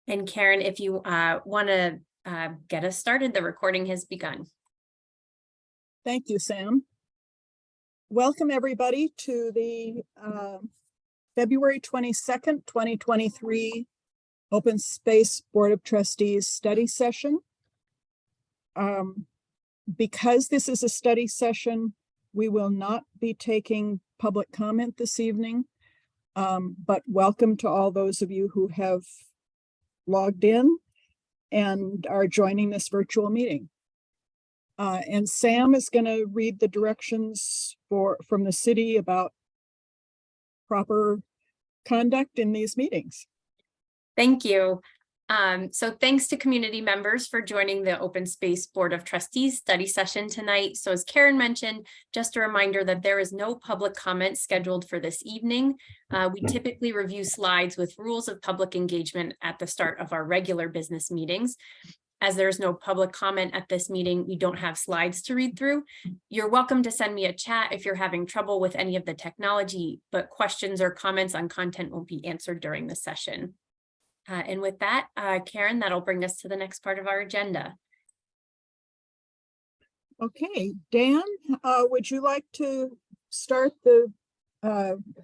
And Karen, if you want to get us started, the recording has begun. Thank you, Sam. Welcome, everybody, to the February 22nd, 2023 Open Space Board of Trustees study session. Because this is a study session, we will not be taking public comment this evening, but welcome to all those of you who have logged in and are joining this virtual meeting. And Sam is going to read the directions from the city about proper conduct in these meetings. Thank you. So thanks to community members for joining the Open Space Board of Trustees study session tonight. So as Karen mentioned, just a reminder that there is no public comment scheduled for this evening. We typically review slides with rules of public engagement at the start of our regular business meetings. As there's no public comment at this meeting, we don't have slides to read through. You're welcome to send me a chat if you're having trouble with any of the technology, but questions or comments on content will be answered during the session. And with that, Karen, that'll bring us to the next part of our agenda. Okay, Dan, would you like to start the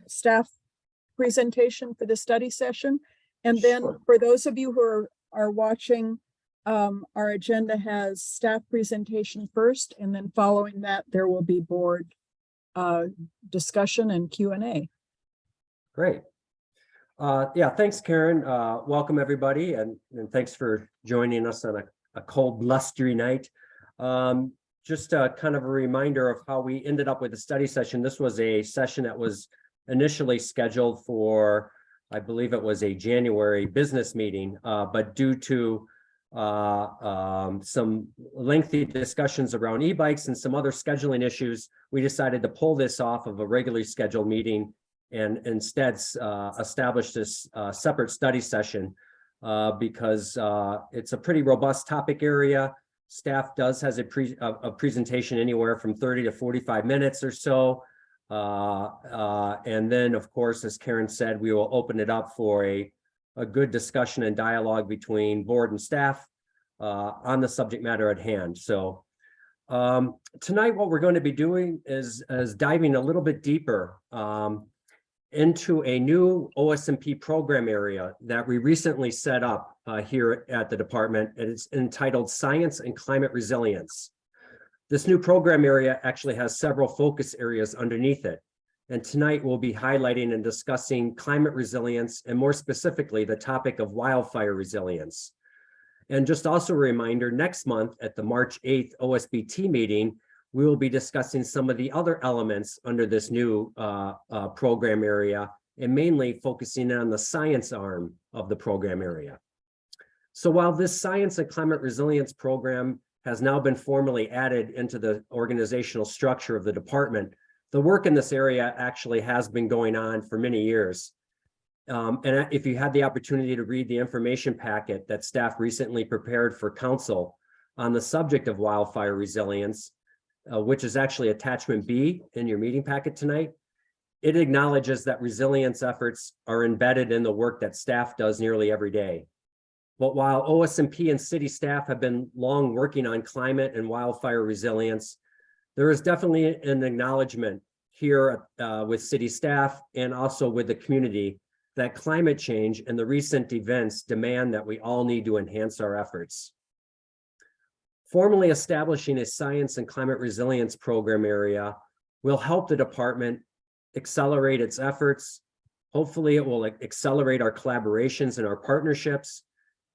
staff presentation for the study session? And then for those of you who are watching, our agenda has staff presentation first, and then following that, there will be board discussion and Q&A. Great. Yeah, thanks, Karen. Welcome, everybody, and thanks for joining us on a cold, blustery night. Just kind of a reminder of how we ended up with the study session. This was a session that was initially scheduled for, I believe it was a January business meeting, but due to some lengthy discussions around e-bikes and some other scheduling issues, we decided to pull this off of a regularly scheduled meeting and instead establish this separate study session because it's a pretty robust topic area. Staff has a presentation anywhere from 30 to 45 minutes or so. And then, of course, as Karen said, we will open it up for a good discussion and dialogue between board and staff on the subject matter at hand. So tonight, what we're going to be doing is diving a little bit deeper into a new OSMP program area that we recently set up here at the department. It's entitled Science and Climate Resilience. This new program area actually has several focus areas underneath it. And tonight we'll be highlighting and discussing climate resilience, and more specifically, the topic of wildfire resilience. And just also a reminder, next month at the March 8th OSBT meeting, we will be discussing some of the other elements under this new program area, and mainly focusing on the science arm of the program area. So while this Science and Climate Resilience program has now been formally added into the organizational structure of the department, the work in this area actually has been going on for many years. And if you had the opportunity to read the information packet that staff recently prepared for council on the subject of wildfire resilience, which is actually attachment B in your meeting packet tonight, it acknowledges that resilience efforts are embedded in the work that staff does nearly every day. But while OSMP and city staff have been long working on climate and wildfire resilience, there is definitely an acknowledgement here with city staff and also with the community that climate change and the recent events demand that we all need to enhance our efforts. Formally establishing a Science and Climate Resilience program area will help the department accelerate its efforts. Hopefully it will accelerate our collaborations and our partnerships,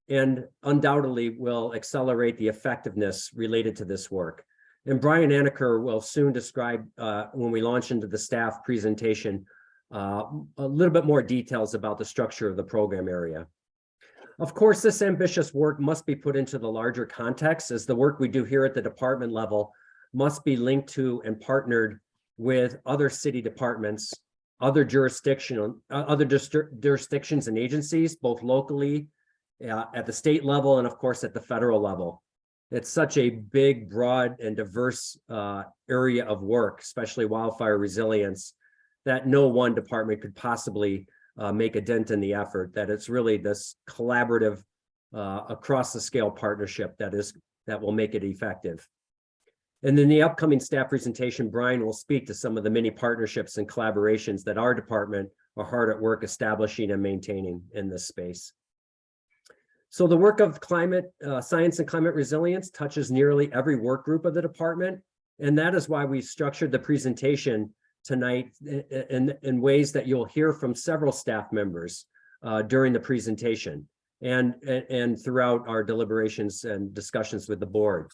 and undoubtedly will accelerate the effectiveness related to this work. And Brian Aneker will soon describe, when we launch into the staff presentation, a little bit more details about the structure of the program area. Of course, this ambitious work must be put into the larger context, as the work we do here at the department level must be linked to and partnered with other city departments, other jurisdictions and agencies, both locally, at the state level, and of course at the federal level. It's such a big, broad, and diverse area of work, especially wildfire resilience, that no one department could possibly make a dent in the effort, that it's really this collaborative across the scale partnership that will make it effective. And in the upcoming staff presentation, Brian will speak to some of the many partnerships and collaborations that our department are hard at work establishing and maintaining in this space. So the work of climate science and climate resilience touches nearly every work group of the department. And that is why we structured the presentation tonight in ways that you'll hear from several staff members during the presentation and throughout our deliberations and discussions with the board.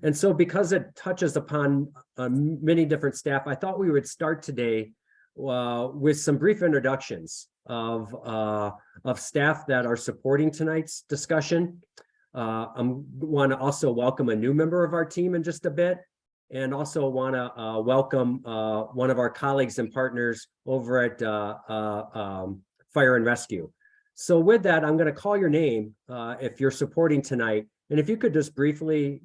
And so because it touches upon many different staff, I thought we would start today with some brief introductions of staff that are supporting tonight's discussion. I want to also welcome a new member of our team in just a bit, and also want to welcome one of our colleagues and partners over at Fire and Rescue. So with that, I'm going to call your name if you're supporting tonight. And if you could just briefly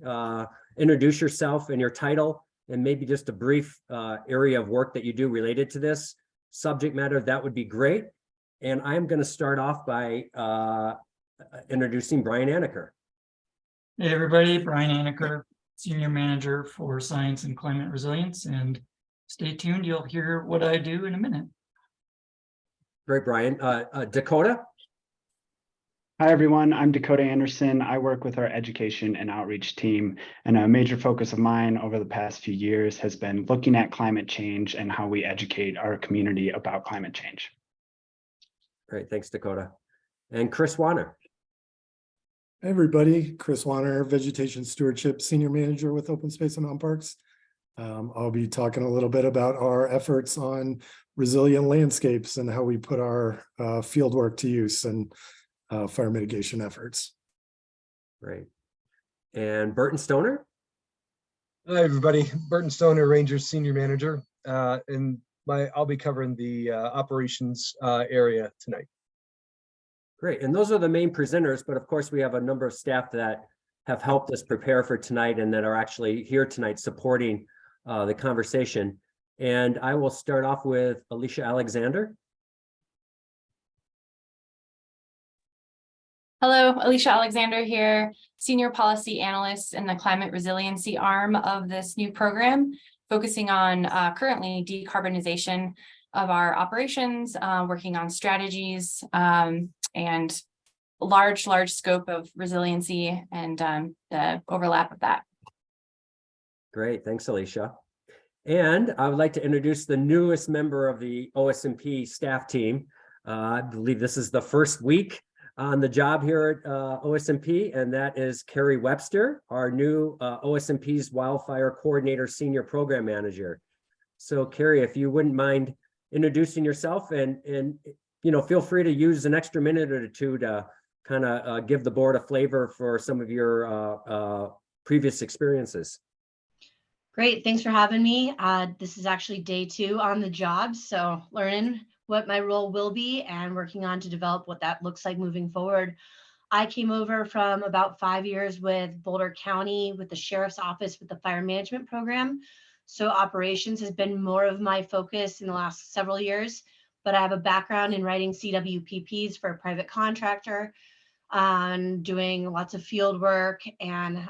introduce yourself and your title, and maybe just a brief area of work that you do related to this subject matter, that would be great. And I'm going to start off by introducing Brian Anaker. Hey everybody, Brian Anaker, Senior Manager for Science and Climate Resilience, and stay tuned, you'll hear what I do in a minute. Great, Brian. Dakota? Hi, everyone. I'm Dakota Anderson. I work with our education and outreach team, and a major focus of mine over the past few years has been looking at climate change and how we educate our community about climate change. Great, thanks, Dakota. And Chris Warner. Hey everybody, Chris Warner, Vegetation Stewardship Senior Manager with Open Space and Mountain Parks. I'll be talking a little bit about our efforts on resilient landscapes and how we put our field work to use and fire mitigation efforts. Great. And Burton Stoner? Hi, everybody. Burton Stoner, Rangers Senior Manager. I'll be covering the operations area tonight. Great. And those are the main presenters, but of course we have a number of staff that have helped us prepare for tonight and that are actually here tonight supporting the conversation. And I will start off with Alicia Alexander. Hello, Alicia Alexander here, Senior Policy Analyst in the Climate Resiliency arm of this new program, focusing on currently decarbonization of our operations, working on strategies and large scope of resiliency and the overlap of that. Great, thanks, Alicia. And I would like to introduce the newest member of the OSMP staff team. I believe this is the first week on the job here at OSMP, and that is Carrie Webster, our new OSMP's Wildfire Coordinator Senior Program Manager. So Carrie, if you wouldn't mind introducing yourself and feel free to use an extra minute or two to kind of give the board a flavor for some of your previous experiences. Great, thanks for having me. This is actually day 2 on the job, so learning what my role will be and working on to develop what that looks like moving forward. I came over from about 5 years with Boulder County with the Sheriff's Office with the Fire Management Program. So operations has been more of my focus in the last several years, but I have a background in writing CWPPs for a private contractor, doing lots of field work and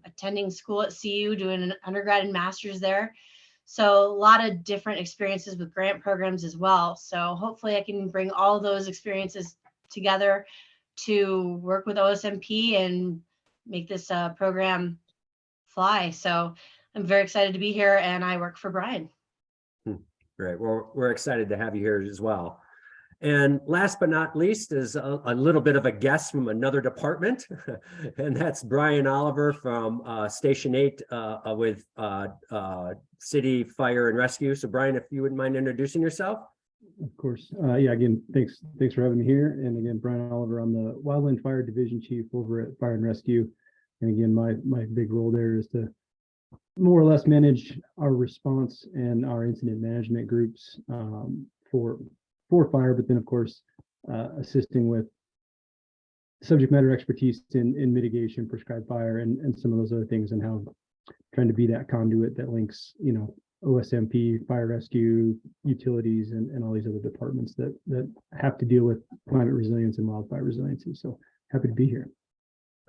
attending school at CU, doing an undergrad and master's there. So a lot of different experiences with grant programs as well. So hopefully I can bring all those experiences together to work with OSMP and make this program fly. So I'm very excited to be here, and I work for Brian. Great. Well, we're excited to have you here as well. And last but not least is a little bit of a guest from another department, and that's Brian Oliver from Station 8 with City Fire and Rescue. So Brian, if you wouldn't mind introducing yourself. Of course. Yeah, again, thanks for having me here. And again, Brian Oliver, I'm the Wildland Fire Division Chief over at Fire and Rescue. And again, my big role there is to more or less manage our response and our incident management groups for fire, but then of course assisting with subject matter expertise in mitigation, prescribed fire, and some of those other things, and how trying to be that conduit that links, OSMP, fire rescue, utilities, and all these other departments that have to deal with climate resilience and wildfire resiliency. So happy to be here.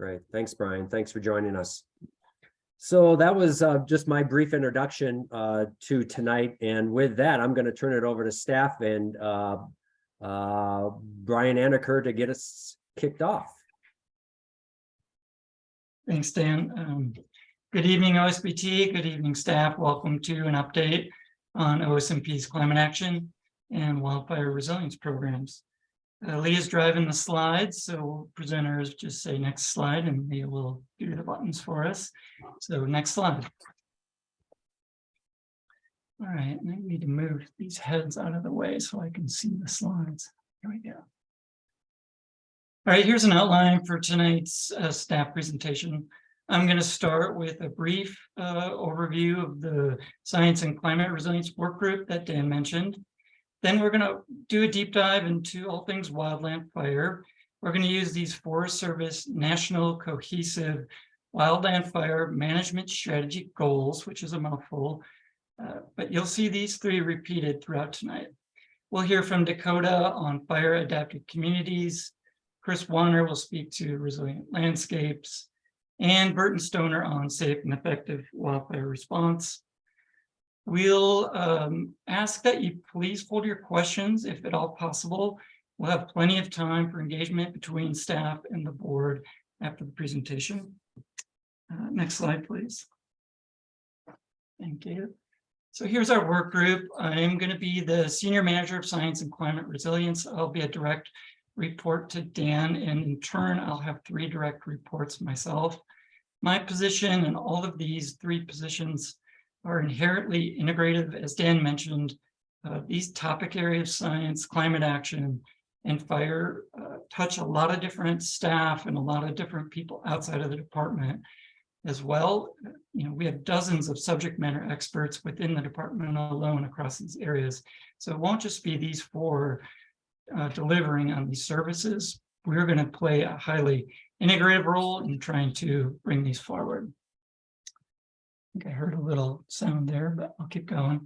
Great. Thanks, Brian. Thanks for joining us. So that was just my brief introduction to tonight. And with that, I'm going to turn it over to staff and Brian Anaker to get us kicked off. Thanks, Dan. Good evening, OSBT. Good evening, staff. Welcome to an update on OSMP's climate action and wildfire resilience programs. Leah's driving the slides, so presenters just say next slide and Leah will do the buttons for us. So next slide. All right, I need to move these heads out of the way so I can see the slides. Here we go. All right, here's an outline for tonight's staff presentation. I'm going to start with a brief overview of the Science and Climate Resilience Work Group that Dan mentioned. Then we're going to do a deep dive into all things wildland fire. We're going to use these Forest Service National Cohesive Wildland Fire Management Strategy Goals, which is a mouthful, but you'll see these three repeated throughout tonight. We'll hear from Dakota on fire adapted communities. Chris Warner will speak to resilient landscapes, and Burton Stoner on safe and effective wildfire response. We'll ask that you please hold your questions if at all possible. We'll have plenty of time for engagement between staff and the board after the presentation. Next slide, please. Thank you. So here's our work group. I'm going to be the Senior Manager of Science and Climate Resilience. I'll be a direct report to Dan, and in turn, I'll have 3 direct reports myself. My position and all of these 3 positions are inherently integrative. As Dan mentioned, these topic areas of science, climate action, and fire touch a lot of different staff and a lot of different people outside of the department as well. You know, we have dozens of subject matter experts within the department alone across these areas. So it won't just be these 4 delivering on these services. We're going to play a highly integrative role in trying to bring these forward. I think I heard a little sound there, but I'll keep going.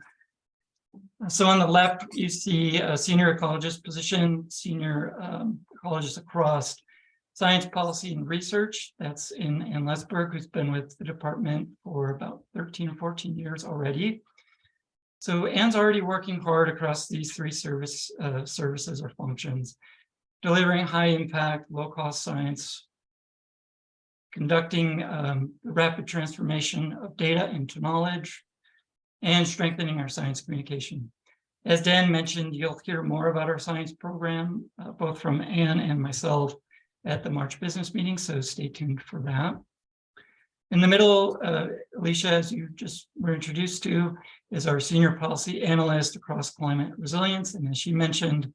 So on the left, you see a senior ecologist position, senior ecologist across science policy and research. That's in Ann Lesberg, who's been with the department for about 13 or 14 years already. So Ann's already working hard across these 3 services or functions, delivering high impact, low cost science, conducting rapid transformation of data into knowledge, and strengthening our science communication. As Dan mentioned, you'll hear more about our science program, both from Ann and myself at the March business meeting, so stay tuned for that. In the middle, Alicia, as you just were introduced to, is our senior policy analyst across climate resilience. And as she mentioned,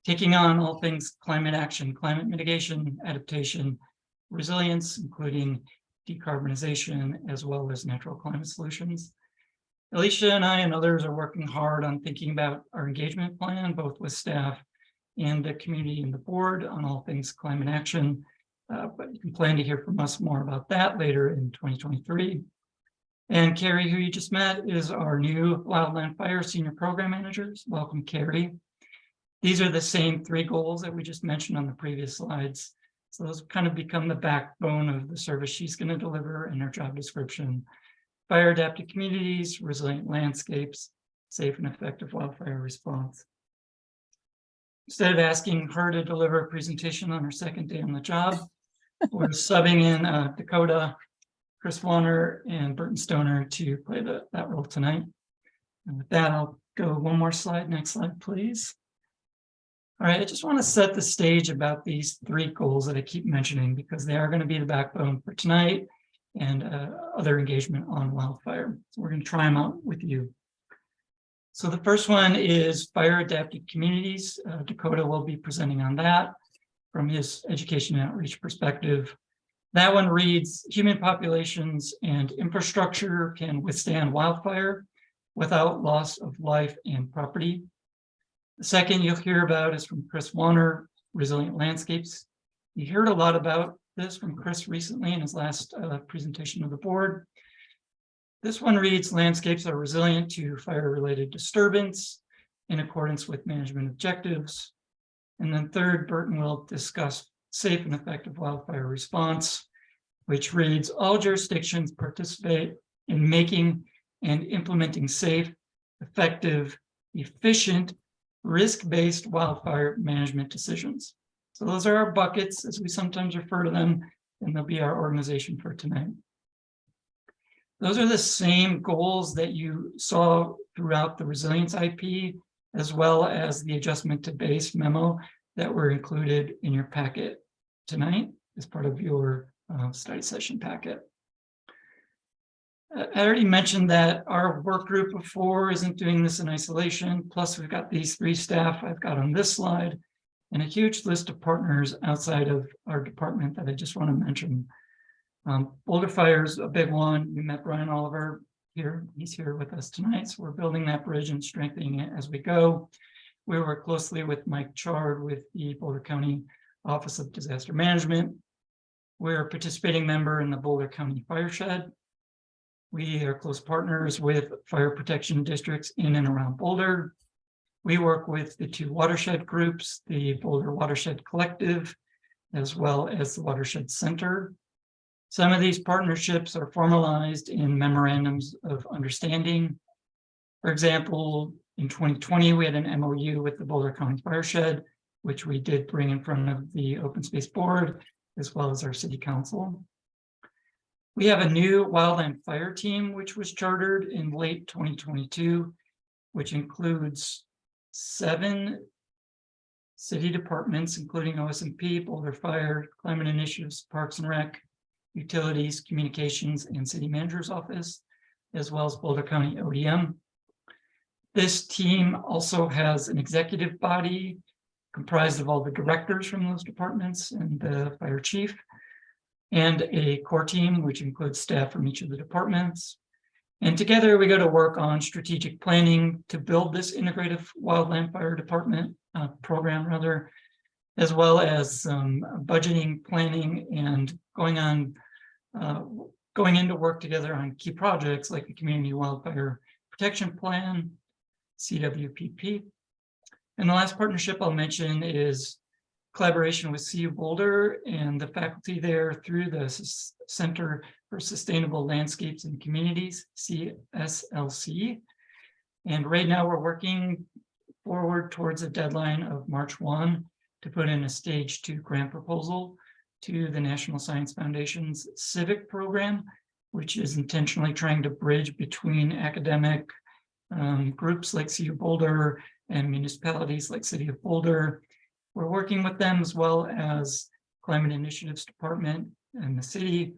taking on all things climate action, climate mitigation, adaptation, resilience, including decarbonization, as well as natural climate solutions. Alicia and I and others are working hard on thinking about our engagement plan, both with staff and the community and the board on all things climate action. But you can plan to hear from us more about that later in 2023. And Carrie, who you just met, is our new Wildland Fire Senior Program Managers. Welcome, Carrie. These are the same 3 goals that we just mentioned on the previous slides. So those kind of become the backbone of the service she's going to deliver in her job description. Fire adapted communities, resilient landscapes, safe and effective wildfire response. Instead of asking her to deliver a presentation on her second day on the job, we're subbing in Dakota, Chris Warner, and Burton Stoner to play that role tonight. And with that, I'll go one more slide. Next slide, please. All right, I just want to set the stage about these 3 goals that I keep mentioning because they are going to be the backbone for tonight and other engagement on wildfire. So we're going to try them out with you. So the first one is fire adapted communities. Dakota will be presenting on that from his education and outreach perspective. That one reads, human populations and infrastructure can withstand wildfire without loss of life and property. The second you'll hear about is from Chris Warner, resilient landscapes. You heard a lot about this from Chris recently in his last presentation of the board. This one reads, landscapes are resilient to fire-related disturbance in accordance with management objectives. And then third, Burton will discuss safe and effective wildfire response. which reads, all jurisdictions participate in making and implementing safe, effective, efficient, risk-based wildfire management decisions. So those are our buckets, as we sometimes refer to them, and they'll be our organization for tonight. Those are the same goals that you saw throughout the Resilience IP, as well as the adjustment to base memo that were included in your packet tonight as part of your study session packet. I already mentioned that our work group of 4 isn't doing this in isolation. Plus, we've got these 3 staff I've got on this slide and a huge list of partners outside of our department that I just want to mention. Boulder Fire is a big one. We met Brian Oliver here. He's here with us tonight. So we're building that bridge and strengthening it as we go. We work closely with Mike Chard with the Boulder County Office of Disaster Management. We're a participating member in the Boulder County Fireshed. We are close partners with fire protection districts in and around Boulder. We work with the 2 watershed groups, the Boulder Watershed Collective, as well as the Watershed Center. Some of these partnerships are formalized in memorandums of understanding. For example, in 2020, we had an MOU with the Boulder County Fireshed, which we did bring in front of the Open Space Board, as well as our City Council. We have a new wildland fire team, which was chartered in late 2022, which includes 7 city departments, including OSMP, Boulder Fire, Climate Initiatives, Parks and Rec, Utilities, Communications, and City Manager's Office, as well as Boulder County ODM. This team also has an executive body comprised of all the directors from those departments and the fire chief, and a core team, which includes staff from each of the departments. And together we go to work on strategic planning to build this integrative wildland fire department program, as well as budgeting, planning, and going into work together on key projects like the Community Wildfire Protection Plan, CWPP. And the last partnership I'll mention is collaboration with CU Boulder and the faculty there through the Center for Sustainable Landscapes and Communities, CSLC. And right now we're working forward towards a deadline of March 1 to put in a stage 2 grant proposal to the National Science Foundation's civic program, which is intentionally trying to bridge between academic groups like CU Boulder and municipalities like City of Boulder. We're working with them as well as Climate Initiatives Department and the city.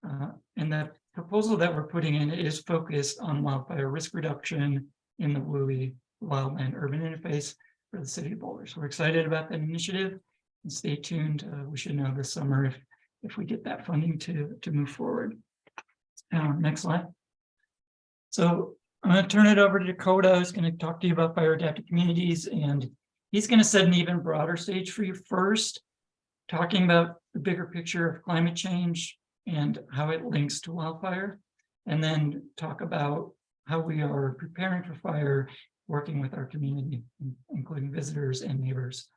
And the proposal that we're putting in is focused on wildfire risk reduction in the WUI wildland urban interface for the City of Boulder. So we're excited about that initiative and stay tuned. We should know this summer if we get that funding to move forward. Next slide. So I'm going to turn it over to Dakota, who's going to talk to you about fire adapted communities, and he's going to set an even broader stage for you first, talking about the bigger picture of climate change and how it links to wildfire, and then talk about how we are preparing for fire, working with our community, including visitors and neighbors.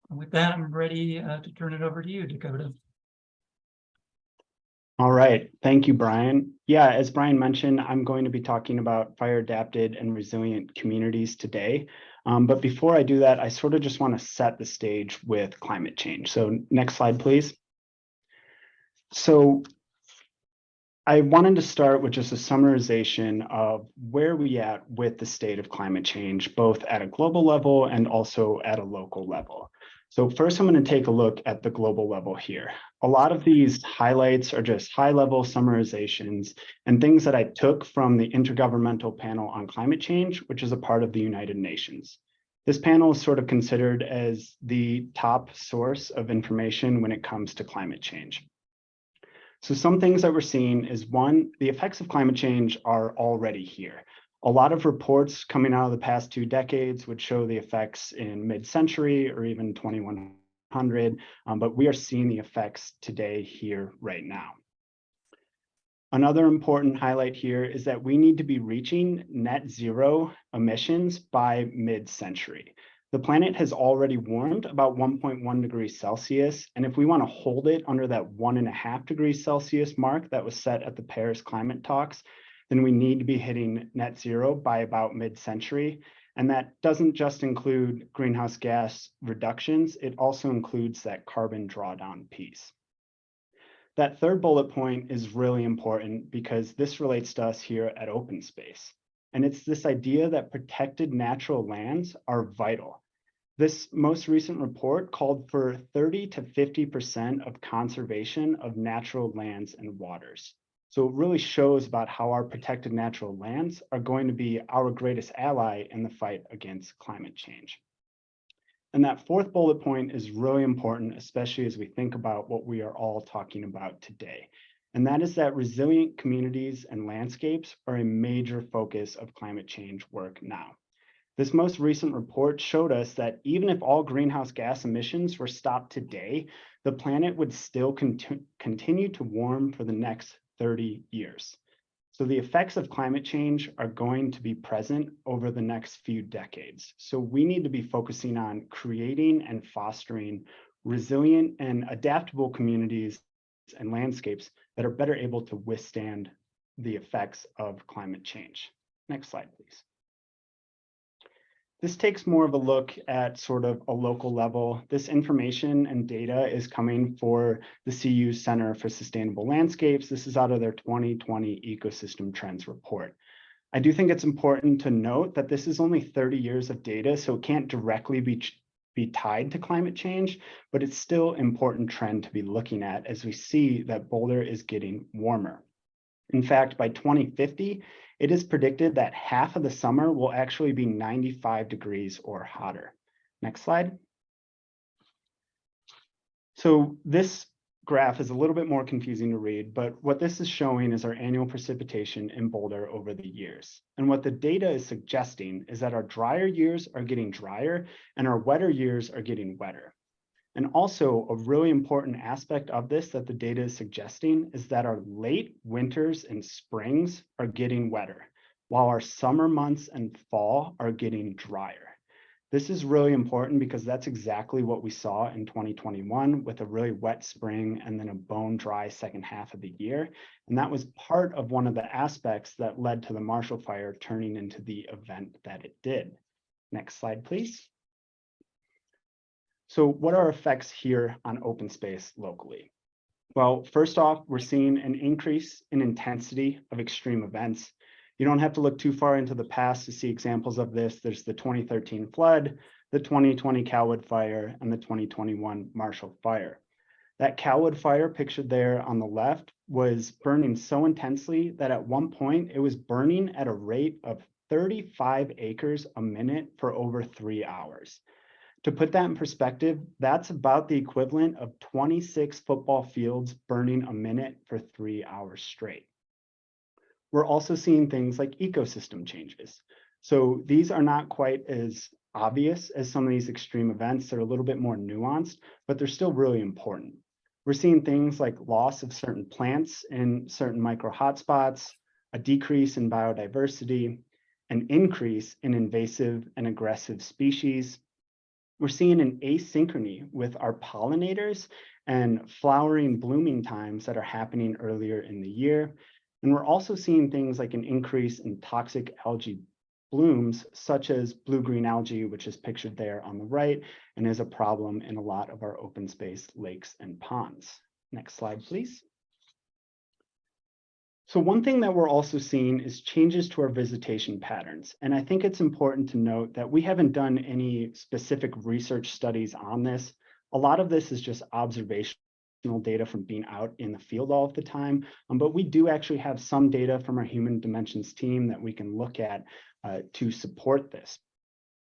And with that, I'm ready to turn it over to you, Dakota. All right, thank you, Brian. Yeah, as Brian mentioned, I'm going to be talking about fire adapted and resilient communities today. But before I do that, I sort of just want to set the stage with climate change. So next slide, please. So I wanted to start with just a summarization of where we at with the state of climate change, both at a global level and also at a local level. So first, I'm going to take a look at the global level here. A lot of these highlights are just high-level summarizations and things that I took from the Intergovernmental Panel on Climate Change, which is a part of the United Nations. This panel is sort of considered as the top source of information when it comes to climate change. So some things that we're seeing is, one, the effects of climate change are already here. A lot of reports coming out of the past 2 decades would show the effects in mid-century or even 2100, but we are seeing the effects today here right now. Another important highlight here is that we need to be reaching net zero emissions by mid-century. The planet has already warmed about 1.1 degrees Celsius, and if we want to hold it under that 1.5 degrees Celsius mark that was set at the Paris climate talks, then we need to be hitting net zero by about mid-century. And that doesn't just include greenhouse gas reductions, it also includes that carbon drawdown piece. That third bullet point is really important because this relates to us here at Open Space. And it's this idea that protected natural lands are vital. This most recent report called for 30 to 50% of conservation of natural lands and waters. So it really shows about how our protected natural lands are going to be our greatest ally in the fight against climate change. And that fourth bullet point is really important, especially as we think about what we are all talking about today. And that is that resilient communities and landscapes are a major focus of climate change work now. This most recent report showed us that even if all greenhouse gas emissions were stopped today, the planet would still continue to warm for the next 30 years. So the effects of climate change are going to be present over the next few decades. So we need to be focusing on creating and fostering resilient and adaptable communities and landscapes that are better able to withstand the effects of climate change. Next slide, please. This takes more of a look at sort of a local level. This information and data is coming for the CU Center for Sustainable Landscapes. This is out of their 2020 Ecosystem Trends report. I do think it's important to note that this is only 30 years of data, so it can't directly be tied to climate change, but it's still an important trend to be looking at as we see that Boulder is getting warmer. In fact, by 2050, it is predicted that half of the summer will actually be 95 degrees or hotter. Next slide. So this graph is a little bit more confusing to read, but what this is showing is our annual precipitation in Boulder over the years. And what the data is suggesting is that our drier years are getting drier and our wetter years are getting wetter. And also a really important aspect of this that the data is suggesting is that our late winters and springs are getting wetter, while our summer months and fall are getting drier. This is really important because that's exactly what we saw in 2021 with a really wet spring and then a bone dry second half of the year. And that was part of one of the aspects that led to the Marshall Fire turning into the event that it did. Next slide, please. So what are effects here on open space locally? Well, first off, we're seeing an increase in intensity of extreme events. You don't have to look too far into the past to see examples of this. There's the 2013 flood, the 2020 Calwood fire, and the 2021 Marshall Fire. That Calwood fire pictured there on the left was burning so intensely that at one point it was burning at a rate of 35 acres a minute for over 3 hours. To put that in perspective, that's about the equivalent of 26 football fields burning a minute for 3 hours straight. We're also seeing things like ecosystem changes. So these are not quite as obvious as some of these extreme events. They're a little bit more nuanced, but they're still really important. We're seeing things like loss of certain plants in certain micro hotspots, a decrease in biodiversity, an increase in invasive and aggressive species. We're seeing an asynchrony with our pollinators and flowering blooming times that are happening earlier in the year. And we're also seeing things like an increase in toxic algae blooms, such as blue-green algae, which is pictured there on the right, and is a problem in a lot of our open space lakes and ponds. Next slide, please. So one thing that we're also seeing is changes to our visitation patterns. And I think it's important to note that we haven't done any specific research studies on this. A lot of this is just observational data from being out in the field all of the time. But we do actually have some data from our Human Dimensions team that we can look at to support this.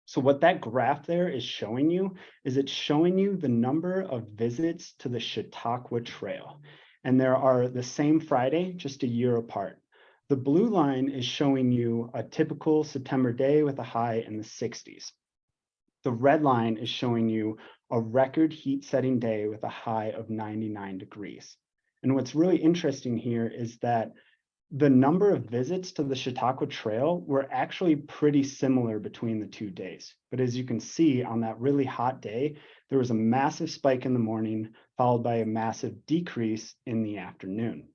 So what that graph there is showing you is it's showing you the number of visits to the Chautauqua Trail. And there are the same Friday, just a year apart. The blue line is showing you a typical September day with a high in the 60s. The red line is showing you a record heat-setting day with a high of 99 degrees. And what's really interesting here is that the number of visits to the Chautauqua Trail were actually pretty similar between the 2 days. But as you can see, on that really hot day, there was a massive spike in the morning, followed by a massive decrease in the afternoon.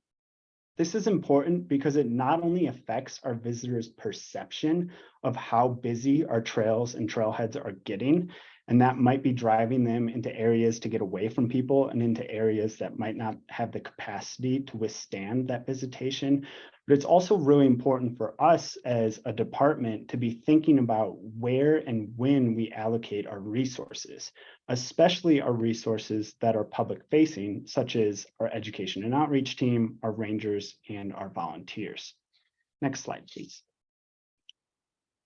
This is important because it not only affects our visitors' perception of how busy our trails and trailheads are getting, and that might be driving them into areas to get away from people and into areas that might not have the capacity to withstand that visitation. But it's also really important for us as a department to be thinking about where and when we allocate our resources, especially our resources that are public facing, such as our education and outreach team, our rangers, and our volunteers. Next slide, please.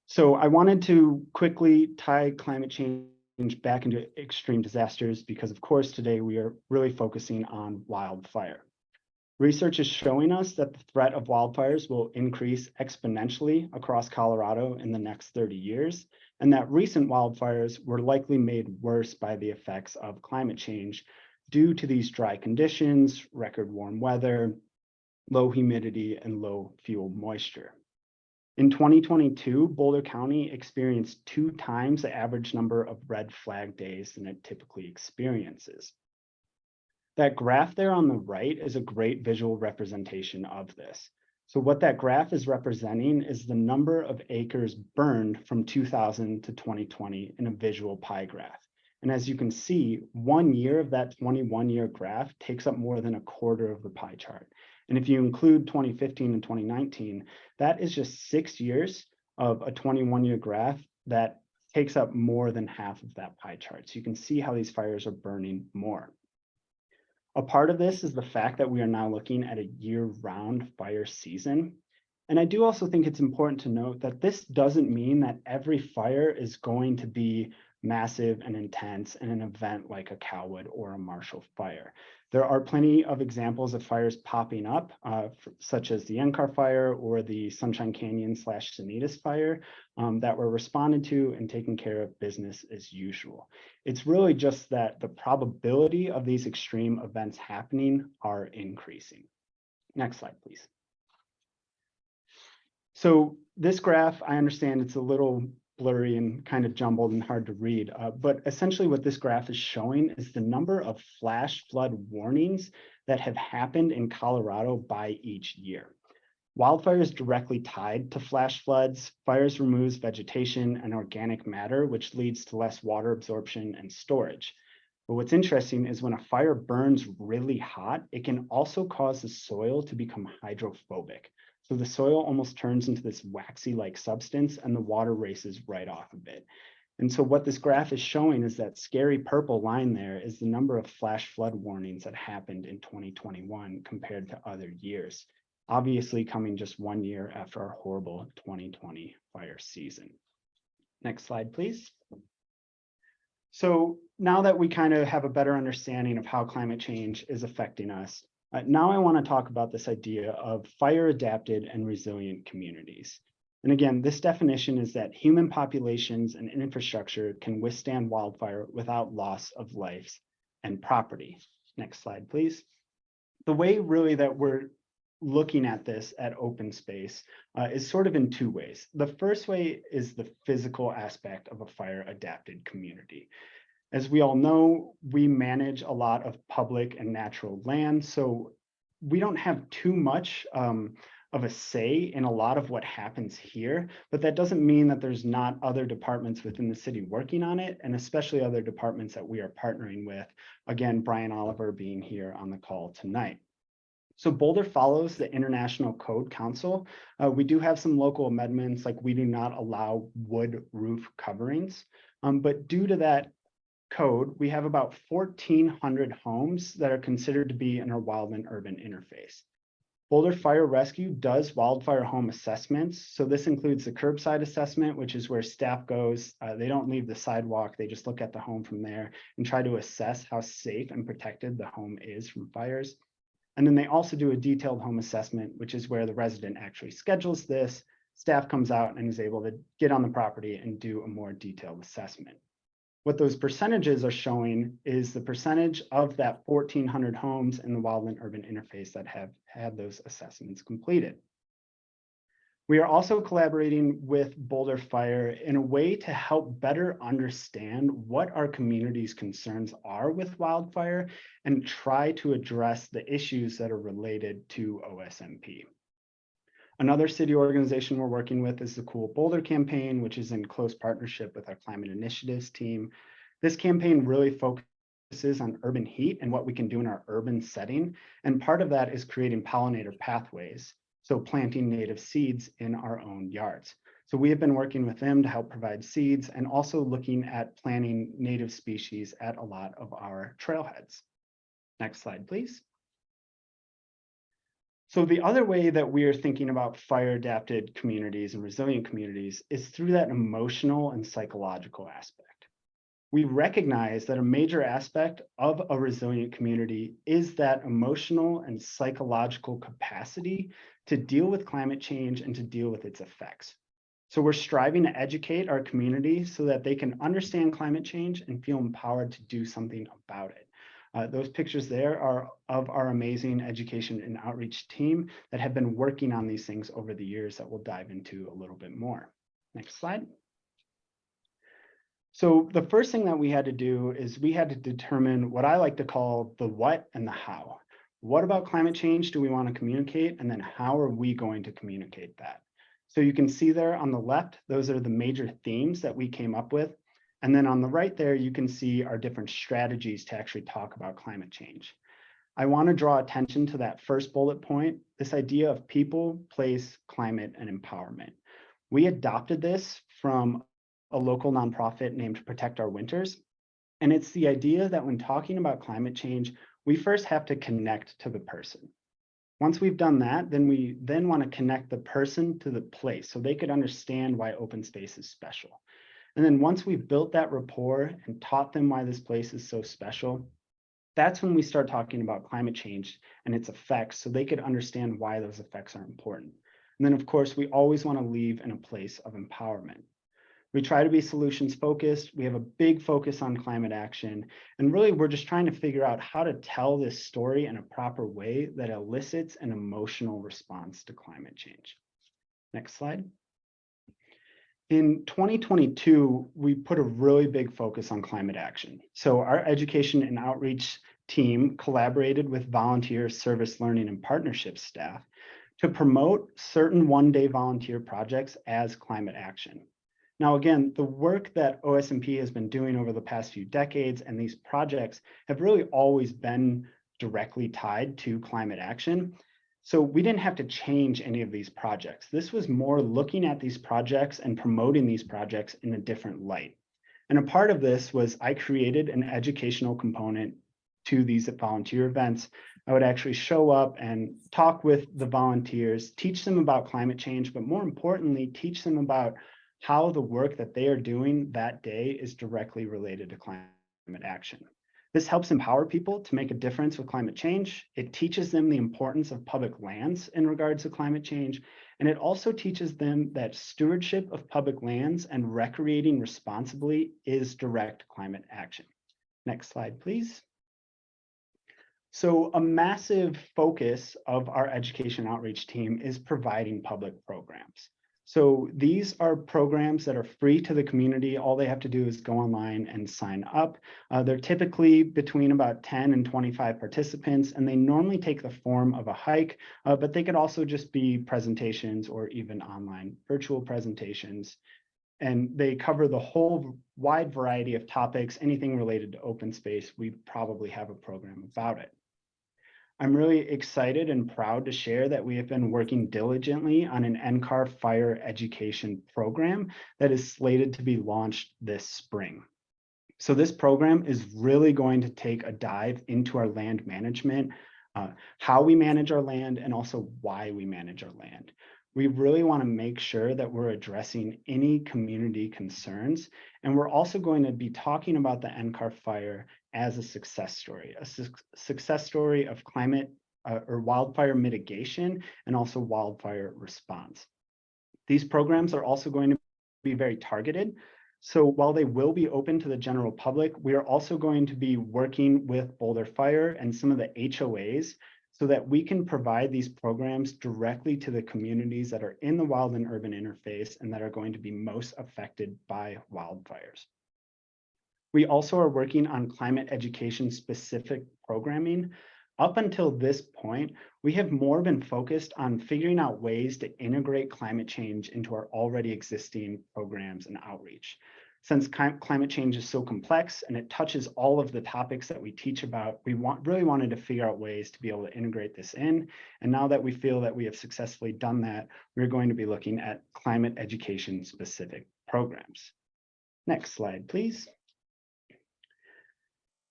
So I wanted to quickly tie climate change back into extreme disasters because, of course, today we are really focusing on wildfire. Research is showing us that the threat of wildfires will increase exponentially across Colorado in the next 30 years, and that recent wildfires were likely made worse by the effects of climate change due to these dry conditions, record warm weather, low humidity, and low fuel moisture. In 2022, Boulder County experienced 2 times the average number of red flag days than it typically experiences. That graph there on the right is a great visual representation of this. So what that graph is representing is the number of acres burned from 2000 to 2020 in a visual pie graph. And as you can see, 1 year of that 21-year graph takes up more than a quarter of the pie chart. And if you include 2015 and 2019, that is just 6 years of a 21-year graph that takes up more than half of that pie chart. So you can see how these fires are burning more. A part of this is the fact that we are now looking at a year-round fire season. And I do also think it's important to note that this doesn't mean that every fire is going to be massive and intense in an event like a Calwood or a Marshall fire. There are plenty of examples of fires popping up, such as the Encar fire or the Sunshine Canyon / Sanitas fire that were responded to and taken care of business as usual. It's really just that the probability of these extreme events happening are increasing. Next slide, please. So this graph, I understand it's a little blurry and kind of jumbled and hard to read, but essentially what this graph is showing is the number of flash flood warnings that have happened in Colorado by each year. Wildfire is directly tied to flash floods. Fires removes vegetation and organic matter, which leads to less water absorption and storage. But what's interesting is when a fire burns really hot, it can also cause the soil to become hydrophobic. So the soil almost turns into this waxy-like substance and the water races right off of it. And so what this graph is showing is that scary purple line there is the number of flash flood warnings that happened in 2021 compared to other years, obviously coming just 1 year after our horrible 2020 fire season. Next slide, please. So now that we kind of have a better understanding of how climate change is affecting us, now I want to talk about this idea of fire adapted and resilient communities. And again, this definition is that human populations and infrastructure can withstand wildfire without loss of lives and property. Next slide, please. The way really that we're looking at this at Open Space is sort of in 2 ways. The first way is the physical aspect of a fire adapted community. As we all know, we manage a lot of public and natural land, so we don't have too much of a say in a lot of what happens here, but that doesn't mean that there's not other departments within the city working on it, and especially other departments that we are partnering with. Again, Brian Oliver being here on the call tonight. So Boulder follows the International Code Council. We do have some local amendments, like we do not allow wood roof coverings, but due to that code, we have about 1,400 homes that are considered to be in our wildland-urban interface. Boulder Fire Rescue does wildfire home assessments. So this includes the curbside assessment, which is where staff goes. They don't leave the sidewalk. They just look at the home from there and try to assess how safe and protected the home is from fires. And then they also do a detailed home assessment, which is where the resident actually schedules this. Staff comes out and is able to get on the property and do a more detailed assessment. What those percentages are showing is the percentage of that 1,400 homes in the wildland urban interface that have had those assessments completed. We are also collaborating with Boulder Fire in a way to help better understand what our community's concerns are with wildfire and try to address the issues that are related to OSMP. Another city organization we're working with is the Cool Boulder campaign, which is in close partnership with our climate initiatives team. This campaign really focuses on urban heat and what we can do in our urban setting. And part of that is creating pollinator pathways. So planting native seeds in our own yards. So we have been working with them to help provide seeds and also looking at planting native species at a lot of our trailheads. Next slide, please. So the other way that we are thinking about fire adapted communities and resilient communities is through that emotional and psychological aspect. We recognize that a major aspect of a resilient community is that emotional and psychological capacity to deal with climate change and to deal with its effects. So we're striving to educate our community so that they can understand climate change and feel empowered to do something about it. Those pictures there are of our amazing education and outreach team that have been working on these things over the years that we'll dive into a little bit more. Next slide. So the first thing that we had to do is we had to determine what I like to call the what and the how. What about climate change do we want to communicate? And then how are we going to communicate that? So you can see there on the left, those are the major themes that we came up with. And then on the right there, you can see our different strategies to actually talk about climate change. I want to draw attention to that first bullet point, this idea of people, place, climate, and empowerment. We adopted this from a local nonprofit named Protect Our Winters. And it's the idea that when talking about climate change, we first have to connect to the person. Once we've done that, then we want to connect the person to the place so they could understand why open space is special. And then once we've built that rapport and taught them why this place is so special, that's when we start talking about climate change and its effects so they could understand why those effects are important. And then of course, we always want to leave in a place of empowerment. We try to be solutions focused. We have a big focus on climate action. And really, we're just trying to figure out how to tell this story in a proper way that elicits an emotional response to climate change. Next slide. In 2022, we put a really big focus on climate action. So our education and outreach team collaborated with volunteer service learning and partnership staff to promote certain one-day volunteer projects as climate action. Now, again, the work that OSMP has been doing over the past few decades and these projects have really always been directly tied to climate action. So we didn't have to change any of these projects. This was more looking at these projects and promoting these projects in a different light. And a part of this was I created an educational component to these volunteer events. I would actually show up and talk with the volunteers, teach them about climate change, but more importantly, teach them about how the work that they are doing that day is directly related to climate action. This helps empower people to make a difference with climate change. It teaches them the importance of public lands in regards to climate change. And it also teaches them that stewardship of public lands and recreating responsibly is direct climate action. Next slide, please. So a massive focus of our education outreach team is providing public programs. So these are programs that are free to the community. All they have to do is go online and sign up. They're typically between about 10 and 25 participants, and they normally take the form of a hike, but they could also just be presentations or even online virtual presentations. And they cover the whole wide variety of topics, anything related to open space. We probably have a program about it. I'm really excited and proud to share that we have been working diligently on an NCAR fire education program that is slated to be launched this spring. So this program is really going to take a dive into our land management, how we manage our land, and also why we manage our land. We really want to make sure that we're addressing any community concerns. And we're also going to be talking about the NCAR fire as a success story of climate or wildfire mitigation and also wildfire response. These programs are also going to be very targeted. So while they will be open to the general public, we are also going to be working with Boulder Fire and some of the HOAs so that we can provide these programs directly to the communities that are in the wild and urban interface and that are going to be most affected by wildfires. We also are working on climate education specific programming. Up until this point, we have more been focused on figuring out ways to integrate climate change into our already existing programs and outreach. Since climate change is so complex and it touches all of the topics that we teach about, we really wanted to figure out ways to be able to integrate this in. And now that we feel that we have successfully done that, we're going to be looking at climate education specific programs. Next slide, please.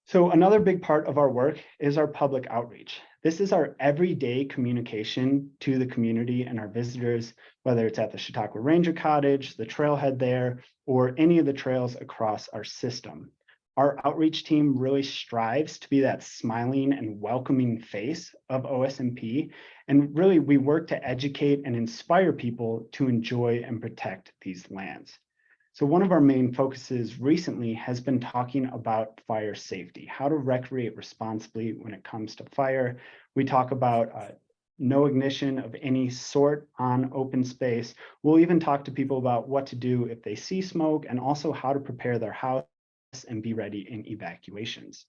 So another big part of our work is our public outreach. This is our everyday communication to the community and our visitors, whether it's at the Chautauqua Ranger Cottage, the trailhead there, or any of the trails across our system. Our outreach team really strives to be that smiling and welcoming face of OSMP. And really, we work to educate and inspire people to enjoy and protect these lands. So one of our main focuses recently has been talking about fire safety, how to recreate responsibly when it comes to fire. We talk about no ignition of any sort on open space. We'll even talk to people about what to do if they see smoke and also how to prepare their house and be ready in evacuations.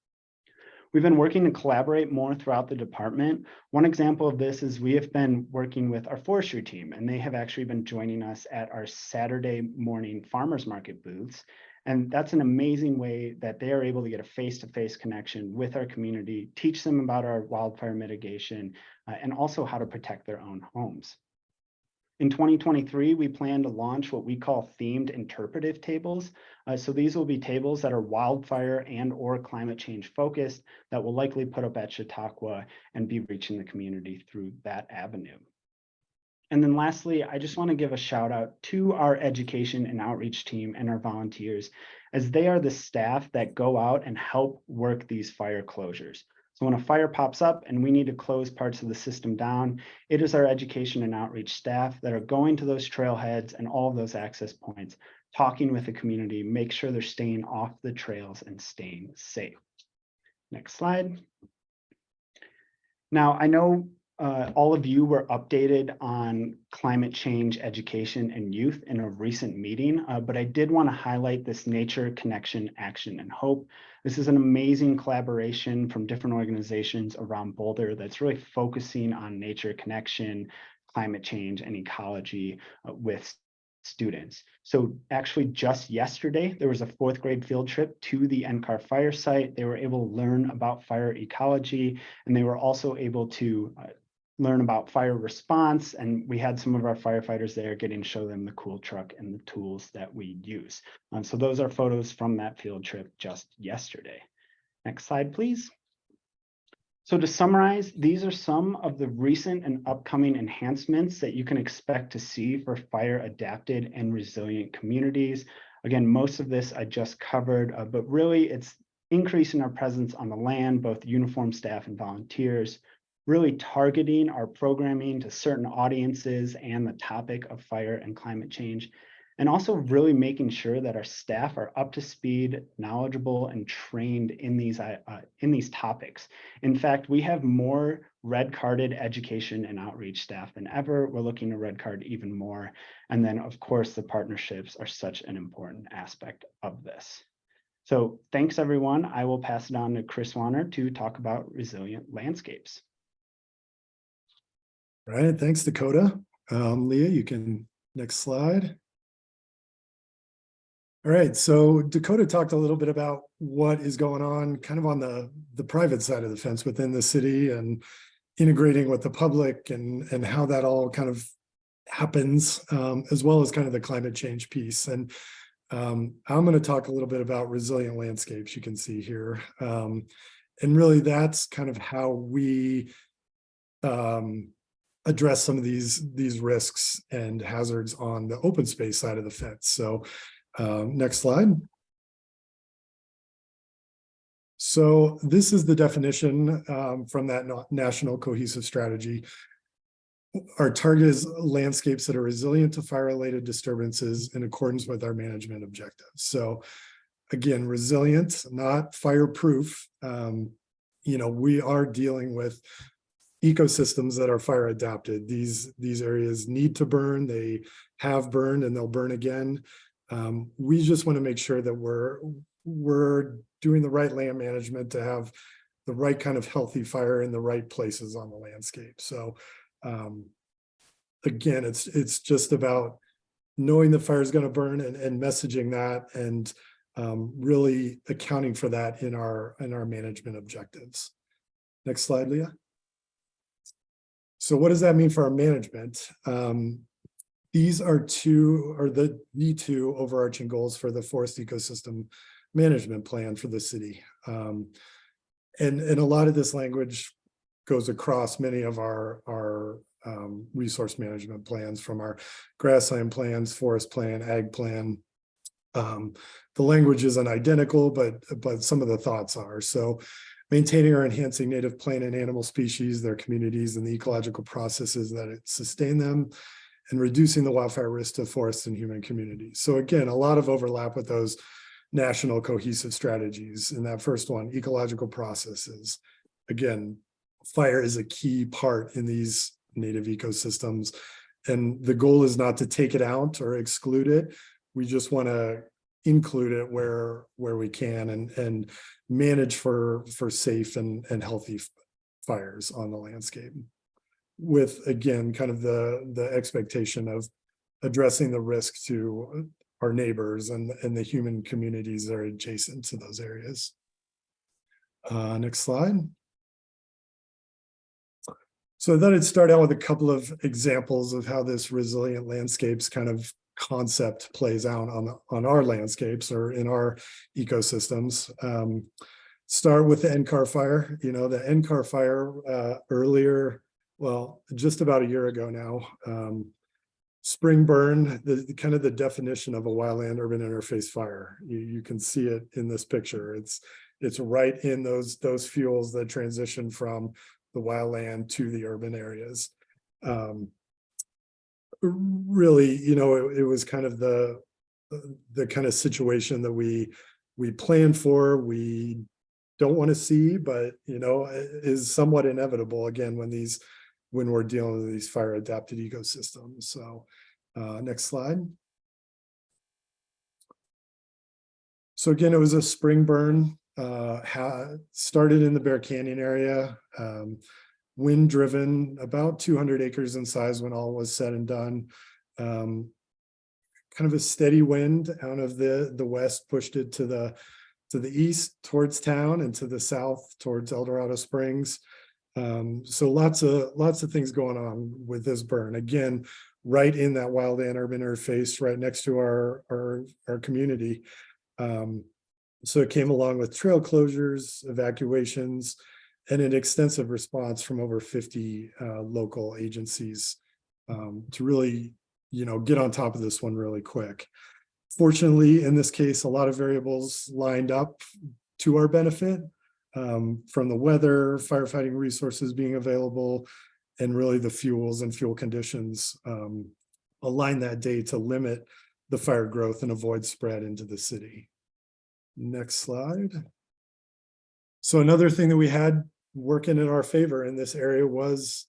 We've been working to collaborate more throughout the department. One example of this is we have been working with our forestry team, and they have actually been joining us at our Saturday morning farmers market booths. And that's an amazing way that they are able to get a face-to-face connection with our community, teach them about our wildfire mitigation, and also how to protect their own homes. In 2023, we plan to launch what we call themed interpretive tables. So these will be tables that are wildfire and or climate change focused that will likely put up at Chautauqua and be reaching the community through that avenue. And then lastly, I just want to give a shout out to our education and outreach team and our volunteers, as they are the staff that go out and help work these fire closures. So when a fire pops up and we need to close parts of the system down, it is our education and outreach staff that are going to those trailheads and all of those access points, talking with the community, make sure they're staying off the trails and staying safe. Next slide. Now, I know all of you were updated on climate change education and youth in a recent meeting, but I did want to highlight this Nature Connection Action and Hope. This is an amazing collaboration from different organizations around Boulder that's really focusing on nature connection, climate change, and ecology with students. So actually just yesterday, there was a 4th grade field trip to the NCAR fire site. They were able to learn about fire ecology, and they were also able to learn about fire response. And we had some of our firefighters there getting to show them the cool truck and the tools that we use. So those are photos from that field trip just yesterday. Next slide, please. So to summarize, these are some of the recent and upcoming enhancements that you can expect to see for fire adapted and resilient communities. Again, most of this I just covered, but really it's increasing our presence on the land, both uniformed staff and volunteers, really targeting our programming to certain audiences and the topic of fire and climate change, and also really making sure that our staff are up to speed, knowledgeable, and trained in these topics. In fact, we have more red carded education and outreach staff than ever. We're looking to red card even more. And then of course, the partnerships are such an important aspect of this. So thanks everyone. I will pass it on to Chris Warner to talk about resilient landscapes. All right, thanks, Dakota. Leah, you can next slide. All right, so Dakota talked a little bit about what is going on kind of on the private side of the fence within the city and integrating with the public and how that all kind of happens, as well as kind of the climate change piece. And I'm going to talk a little bit about resilient landscapes, you can see here. And really that's kind of how we address some of these risks and hazards on the open space side of the fence. So next slide. So this is the definition from that national cohesive strategy. Our target is landscapes that are resilient to fire-related disturbances in accordance with our management objectives. So again, resilient, not fireproof. You know, we are dealing with ecosystems that are fire adapted. These areas need to burn, they have burned, and they'll burn again. We just want to make sure that we're doing the right land management to have the right kind of healthy fire in the right places on the landscape. So again, it's just about knowing the fire is going to burn and messaging that, and really accounting for that in our management objectives. Next slide, Leah. So what does that mean for our management? These are the two overarching goals for the forest ecosystem management plan for the city. And a lot of this language goes across many of our resource management plans, from our grassland plans, forest plan, ag plan. The language isn't identical, but some of the thoughts are. So maintaining or enhancing native plant and animal species, their communities, and the ecological processes that sustain them, and reducing the wildfire risk to forests and human communities. So again, a lot of overlap with those national cohesive strategies. In that first one, ecological processes. Again, fire is a key part in these native ecosystems, and the goal is not to take it out or exclude it. We just want to include it where we can, and manage for safe and healthy fires on the landscape, with, again, kind of the expectation of addressing the risk to our neighbors and the human communities that are adjacent to those areas. Next slide. So I thought I'd start out with a couple of examples of how this resilient landscapes kind of concept plays out on our landscapes or in our ecosystems. Start with the NCAR fire. The NCAR fire earlier, well, just about a year ago now, spring burn, the definition of a wildland urban interface fire. You can see it in this picture. It's right in those fuels that transition from the wildland to the urban areas. Really, it was kind of the kind of situation that we planned for. We don't want to see, but is somewhat inevitable again when we're dealing with these fire adapted ecosystems. So next slide. So again, it was a spring burn, started in the Bear Canyon area, wind driven, about 200 acres in size when all was said and done. Kind of a steady wind out of the west pushed it to the east towards town, and to the south towards El Dorado Springs. So lots of things going on with this burn. Again, right in that wildland urban interface, right next to our community. So it came along with trail closures, evacuations, and an extensive response from over 50 local agencies to really, get on top of this one really quick. Fortunately, in this case, a lot of variables lined up to our benefit, from the weather, firefighting resources being available, and really the fuels and fuel conditions aligned that day to limit the fire growth and avoid spread into the city. Next slide. So another thing that we had working in our favor in this area was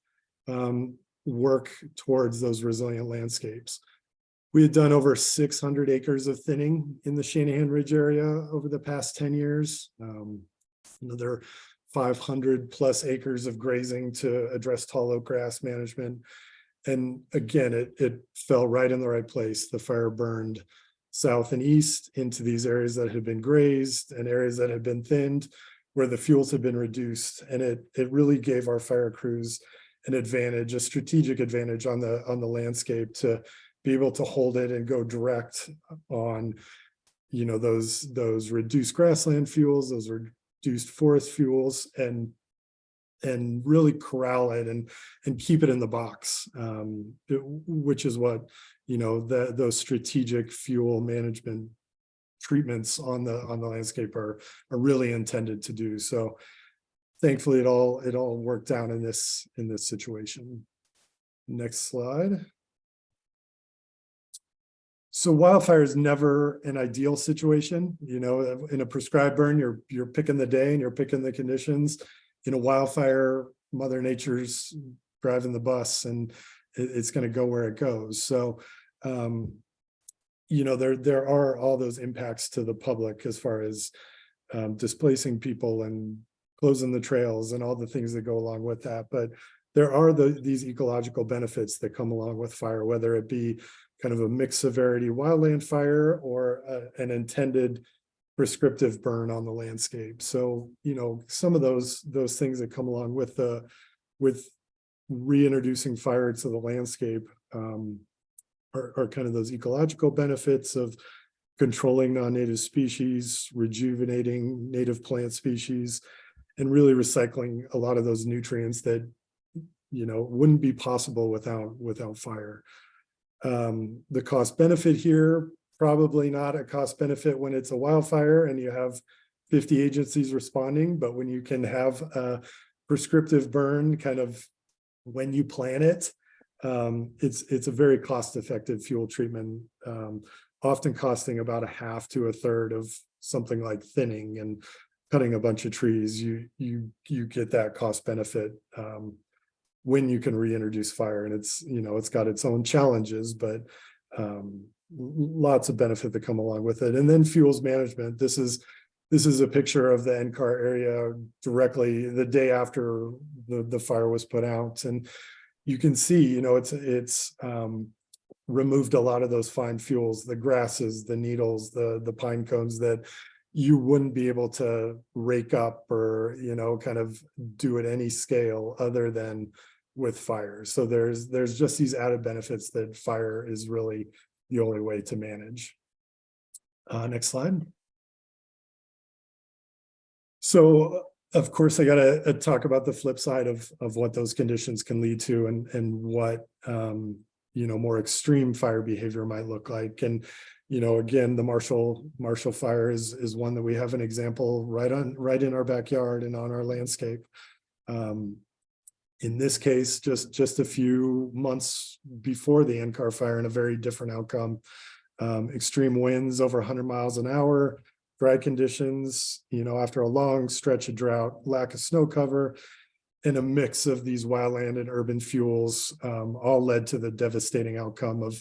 work towards those resilient landscapes. We had done over 600 acres of thinning in the Shanahan Ridge area over the past 10 years. Another 500 plus acres of grazing to address tall oak grass management. And again, it fell right in the right place. The fire burned south and east into these areas that had been grazed and areas that had been thinned, where the fuels had been reduced. And it really gave our fire crews an advantage, a strategic advantage on the landscape, to be able to hold it and go direct on, those reduced grassland fuels, those reduced forest fuels, and really corral it and keep it in the box, which is what those strategic fuel management treatments on the landscape are really intended to do. So thankfully it all worked out in this situation. Next slide. So wildfire is never an ideal situation. In a prescribed burn, you're picking the day and you're picking the conditions. In a wildfire, Mother Nature's driving the bus, and it's going to go where it goes. So, you know, there are all those impacts to the public as far as displacing people and closing the trails and all the things that go along with that. But there are these ecological benefits that come along with fire, whether it be kind of a mixed severity wildland fire or an intended prescriptive burn on the landscape. So, you know, some of those things that come along with reintroducing fire to the landscape are kind of those ecological benefits of controlling non-native species, rejuvenating native plant species, and really recycling a lot of those nutrients that, you know, wouldn't be possible without fire. The cost benefit here, probably not a cost benefit when it's a wildfire and you have 50 agencies responding, but when you can have a prescriptive burn kind of when you plan it, it's a very cost-effective fuel treatment, often costing about a half to a third of something like thinning and cutting a bunch of trees. You get that cost benefit when you can reintroduce fire, and it's, you know, it's got its own challenges, but lots of benefit that come along with it. And then fuels management. This is a picture of the NCAR area directly the day after the fire was put out, and you can see, you know, it's removed a lot of those fine fuels, the grasses, the needles, the pine cones that you wouldn't be able to rake up or, you know, kind of do at any scale other than with fire. So there's just these added benefits that fire is really the only way to manage. Next slide. So, of course, I got to talk about the flip side of what those conditions can lead to, and what you know, more extreme fire behavior might look like. And, you know, again, the Marshall Fire is one that we have an example right in our backyard and on our landscape. In this case, just a few months before the NCAR fire, and a very different outcome. Extreme winds over 100 miles an hour, dry conditions, you know, after a long stretch of drought, lack of snow cover, and a mix of these wildland and urban fuels, all led to the devastating outcome of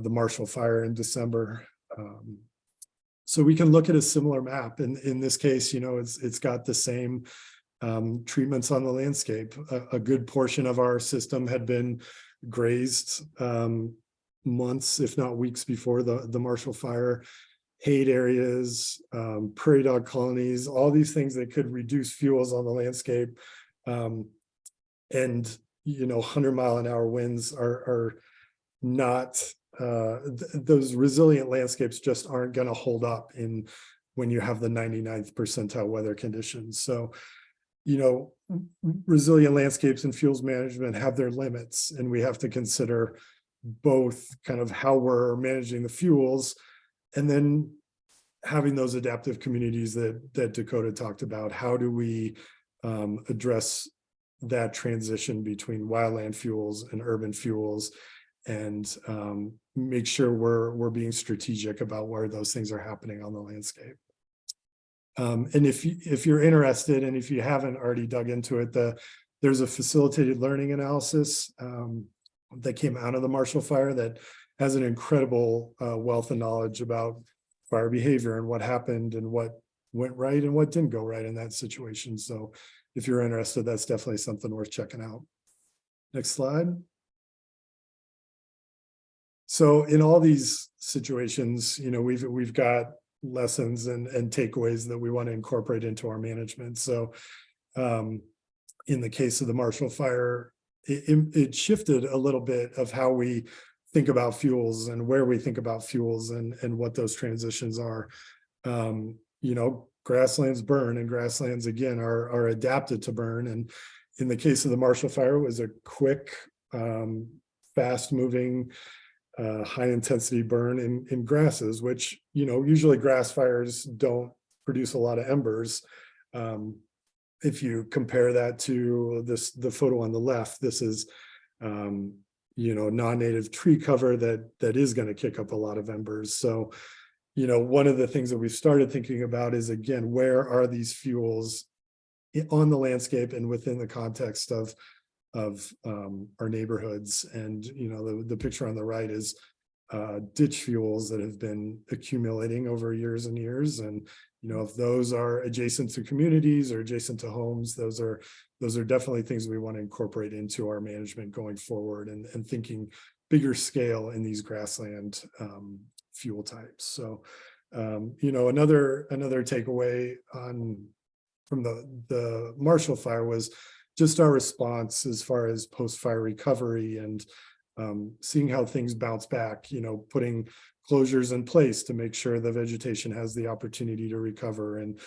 the Marshall Fire in December. So we can look at a similar map. In this case, you know, it's got the same treatments on the landscape. A good portion of our system had been grazed months, if not weeks, before the Marshall Fire. Hayed areas, prairie dog colonies, all these things that could reduce fuels on the landscape. And, you know, 100-mile-an-hour winds are not, those resilient landscapes just aren't going to hold up when you have the 99th percentile weather conditions. So, you know, resilient landscapes and fuels management have their limits, and we have to consider both kind of how we're managing the fuels, and then having those adaptive communities that Dakota talked about. How do we address that transition between wildland fuels and urban fuels, and make sure we're being strategic about where those things are happening on the landscape. And if you're interested, and if you haven't already dug into it, there's a facilitated learning analysis that came out of the Marshall Fire that has an incredible wealth of knowledge about fire behavior and what happened and what went right and what didn't go right in that situation. So if you're interested, that's definitely something worth checking out. Next slide. So in all these situations, you know, we've got lessons and takeaways that we want to incorporate into our management. So in the case of the Marshall Fire, it shifted a little bit of how we think about fuels and where we think about fuels and what those transitions are. You know, grasslands burn, and grasslands again are adapted to burn. And in the case of the Marshall Fire, it was a quick, fast moving, high intensity burn in grasses, which, you know, usually grass fires don't produce a lot of embers. If you compare that to the photo on the left, this is, you know, non-native tree cover that is going to kick up a lot of embers. So, you know, one of the things that we've started thinking about is, again, where are these fuels on the landscape and within the context of our neighborhoods. And, you know, the picture on the right is ditch fuels that have been accumulating over years and years. And, you know, if those are adjacent to communities or adjacent to homes, those are definitely things we want to incorporate into our management going forward, and thinking bigger scale in these grassland fuel types. So, you know, another takeaway from the Marshall Fire was just our response as far as post-fire recovery, and seeing how things bounce back, you know, putting closures in place to make sure the vegetation has the opportunity to recover, and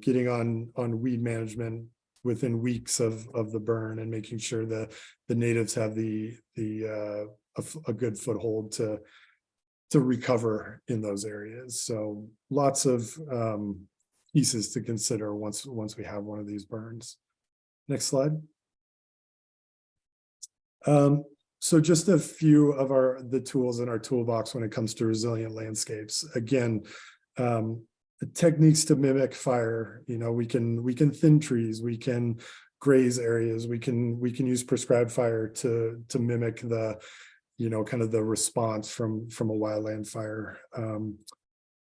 getting on weed management within weeks of the burn, and making sure that the natives have a good foothold to recover in those areas. So lots of pieces to consider once we have one of these burns. Next slide. So just a few of the tools in our toolbox when it comes to resilient landscapes. Again, techniques to mimic fire. You know, we can thin trees, we can graze areas, we can use prescribed fire to mimic the, you know, kind of the response from a wildland fire.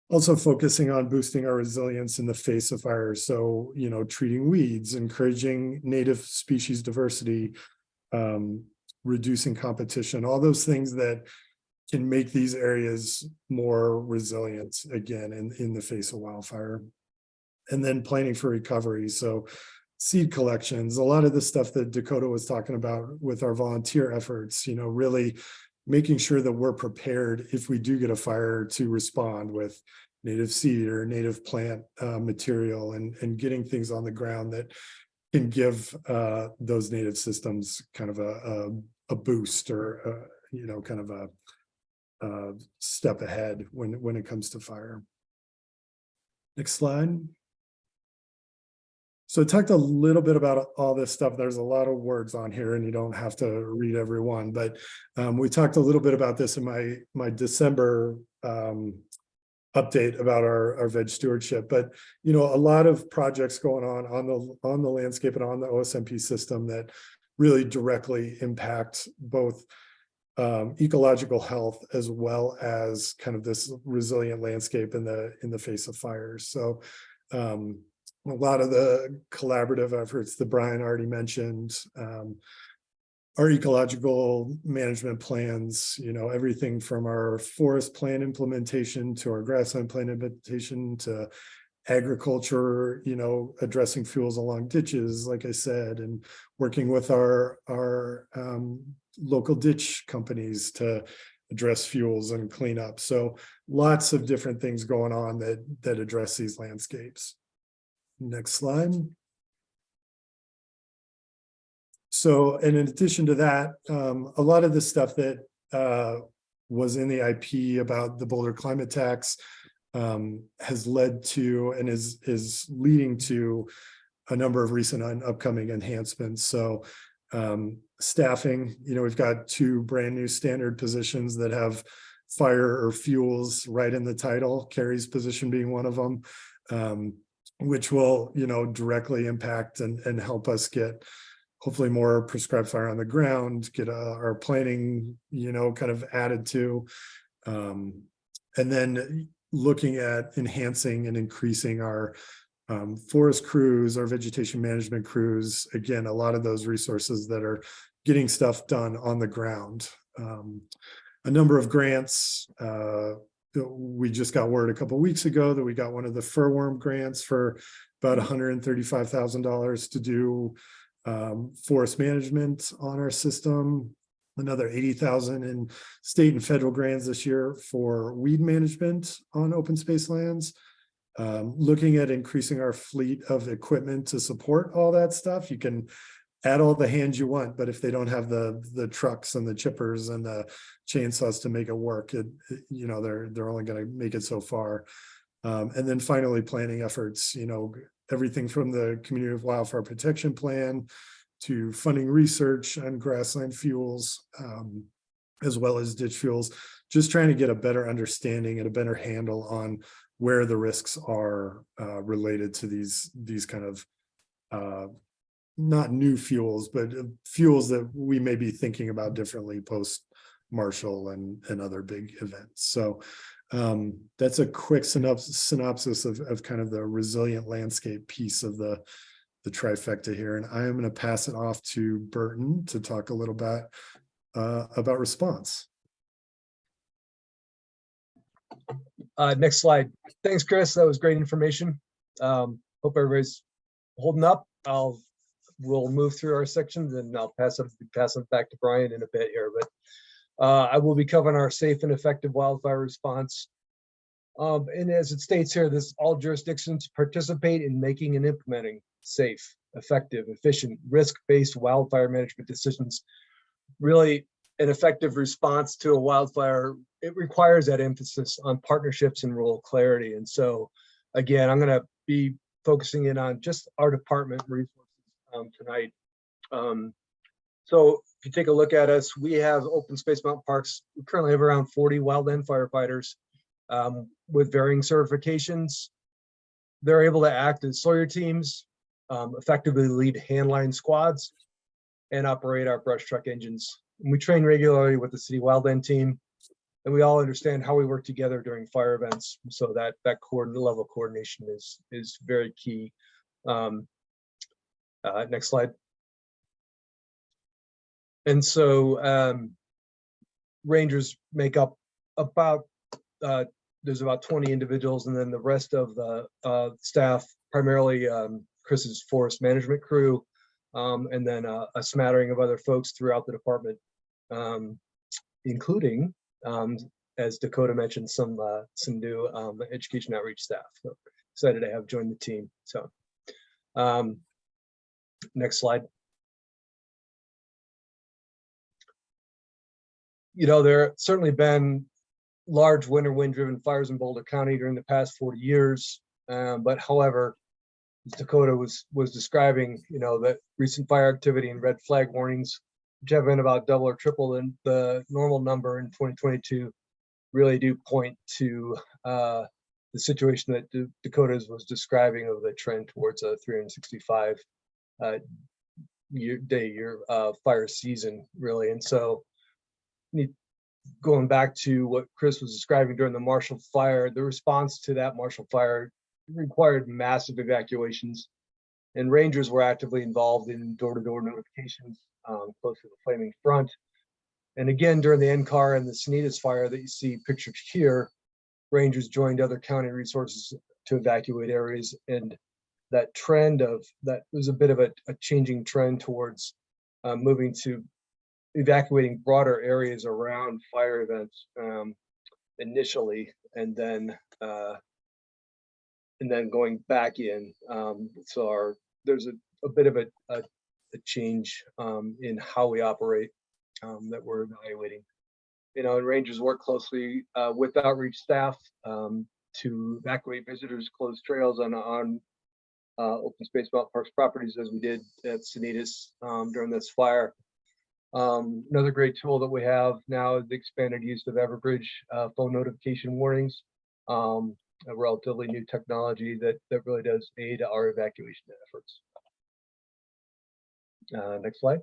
Also focusing on boosting our resilience in the face of fire. So, you know, treating weeds, encouraging native species diversity, reducing competition, all those things that can make these areas more resilient again in the face of wildfire. And then planning for recovery. So seed collections, a lot of the stuff that Dakota was talking about with our volunteer efforts, you know, really making sure that we're prepared if we do get a fire to respond with native seed or native plant material, and getting things on the ground that can give those native systems kind of a boost, or you know, kind of a step ahead when it comes to fire. Next slide. So I talked a little bit about all this stuff. There's a lot of words on here, and you don't have to read every one, but we talked a little bit about this in my December update about our veg stewardship. But, you know, a lot of projects going on the landscape and on the OSMP system that really directly impact both ecological health as well as kind of this resilient landscape in the face of fires. So a lot of the collaborative efforts that Brian already mentioned, our ecological management plans, you know, everything from our forest plan implementation to our grassland plan implementation to agriculture, you know, addressing fuels along ditches, like I said, and working with our local ditch companies to address fuels and cleanup. So lots of different things going on that address these landscapes. Next slide. So, and in addition to that, a lot of the stuff that was in the IP about the Boulder climate tax has led to and is leading to a number of recent and upcoming enhancements. So staffing, you know, we've got 2 brand new standard positions that have fire or fuels right in the title, Carrie's position being one of them, which will, you know, directly impact and help us get hopefully more prescribed fire on the ground, get our planning, you know, kind of added to, and then looking at enhancing and increasing our forest crews, our vegetation management crews. Again, a lot of those resources that are getting stuff done on the ground. A number of grants. We just got word a couple of weeks ago that we got one of the furworm grants for about $135,000 to do forest management on our system. Another $80,000 in state and federal grants this year for weed management on open space lands. Looking at increasing our fleet of equipment to support all that stuff. You can add all the hands you want, but if they don't have the trucks and the chippers and the chainsaws to make it work, you know, they're only going to make it so far. And then finally, planning efforts, you know, everything from the Community Wildfire Protection Plan to funding research on grassland fuels, as well as ditch fuels, just trying to get a better understanding and a better handle on where the risks are related to these kind of not new fuels, but fuels that we may be thinking about differently post Marshall and other big events. So that's a quick synopsis of kind of the resilient landscape piece of the trifecta here. And I am going to pass it off to Burton to talk a little bit about response. Next slide. Thanks, Chris. That was great information. Hope everybody's holding up. We'll move through our sections and I'll pass it back to Brian in a bit here. But I will be covering our safe and effective wildfire response. And as it states here, all jurisdictions participate in making and implementing safe, effective, efficient, risk-based wildfire management decisions. Really, an effective response to a wildfire, it requires that emphasis on partnerships and role clarity. And so, again, I'm going to be focusing in on just our department resources tonight. So if you take a look at us, we have Open Space Mountain Parks. We currently have around 40 wildland firefighters with varying certifications. They're able to act as Sawyer teams, effectively lead handline squads, and operate our brush truck engines. And we train regularly with the city wildland team, and we all understand how we work together during fire events. So that level of coordination is very key. Next slide. And so Rangers make up about, there's about 20 individuals, and then the rest of the staff, primarily Chris's forest management crew, and then a smattering of other folks throughout the department, including, as Dakota mentioned, some new education outreach staff. So excited to have joined the team. So next slide. You know, there certainly been large winter wind-driven fires in Boulder County during the past 40 years. But however, as Dakota was describing, you know, that recent fire activity and red flag warnings, which have been about double or triple than the normal number in 2022, really do point to the situation that Dakota was describing of the trend towards a 365 year fire season, really. And so going back to what Chris was describing during the Marshall fire, the response to that Marshall fire required massive evacuations, and Rangers were actively involved in door-to-door notifications close to the flaming front. And again, during the NCAR and the Sanitas fire that you see pictured here, Rangers joined other county resources to evacuate areas, and that trend of that was a bit of a changing trend towards moving to evacuating broader areas around fire events initially, and then going back in. So there's a bit of a change in how we operate that we're evaluating. You know, and Rangers work closely with outreach staff to evacuate visitors, close trails on Open Space Mountain Parks properties, as we did at Sanitas during this fire. Another great tool that we have now is the expanded use of Everbridge phone notification warnings, a relatively new technology that really does aid our evacuation efforts. Next slide.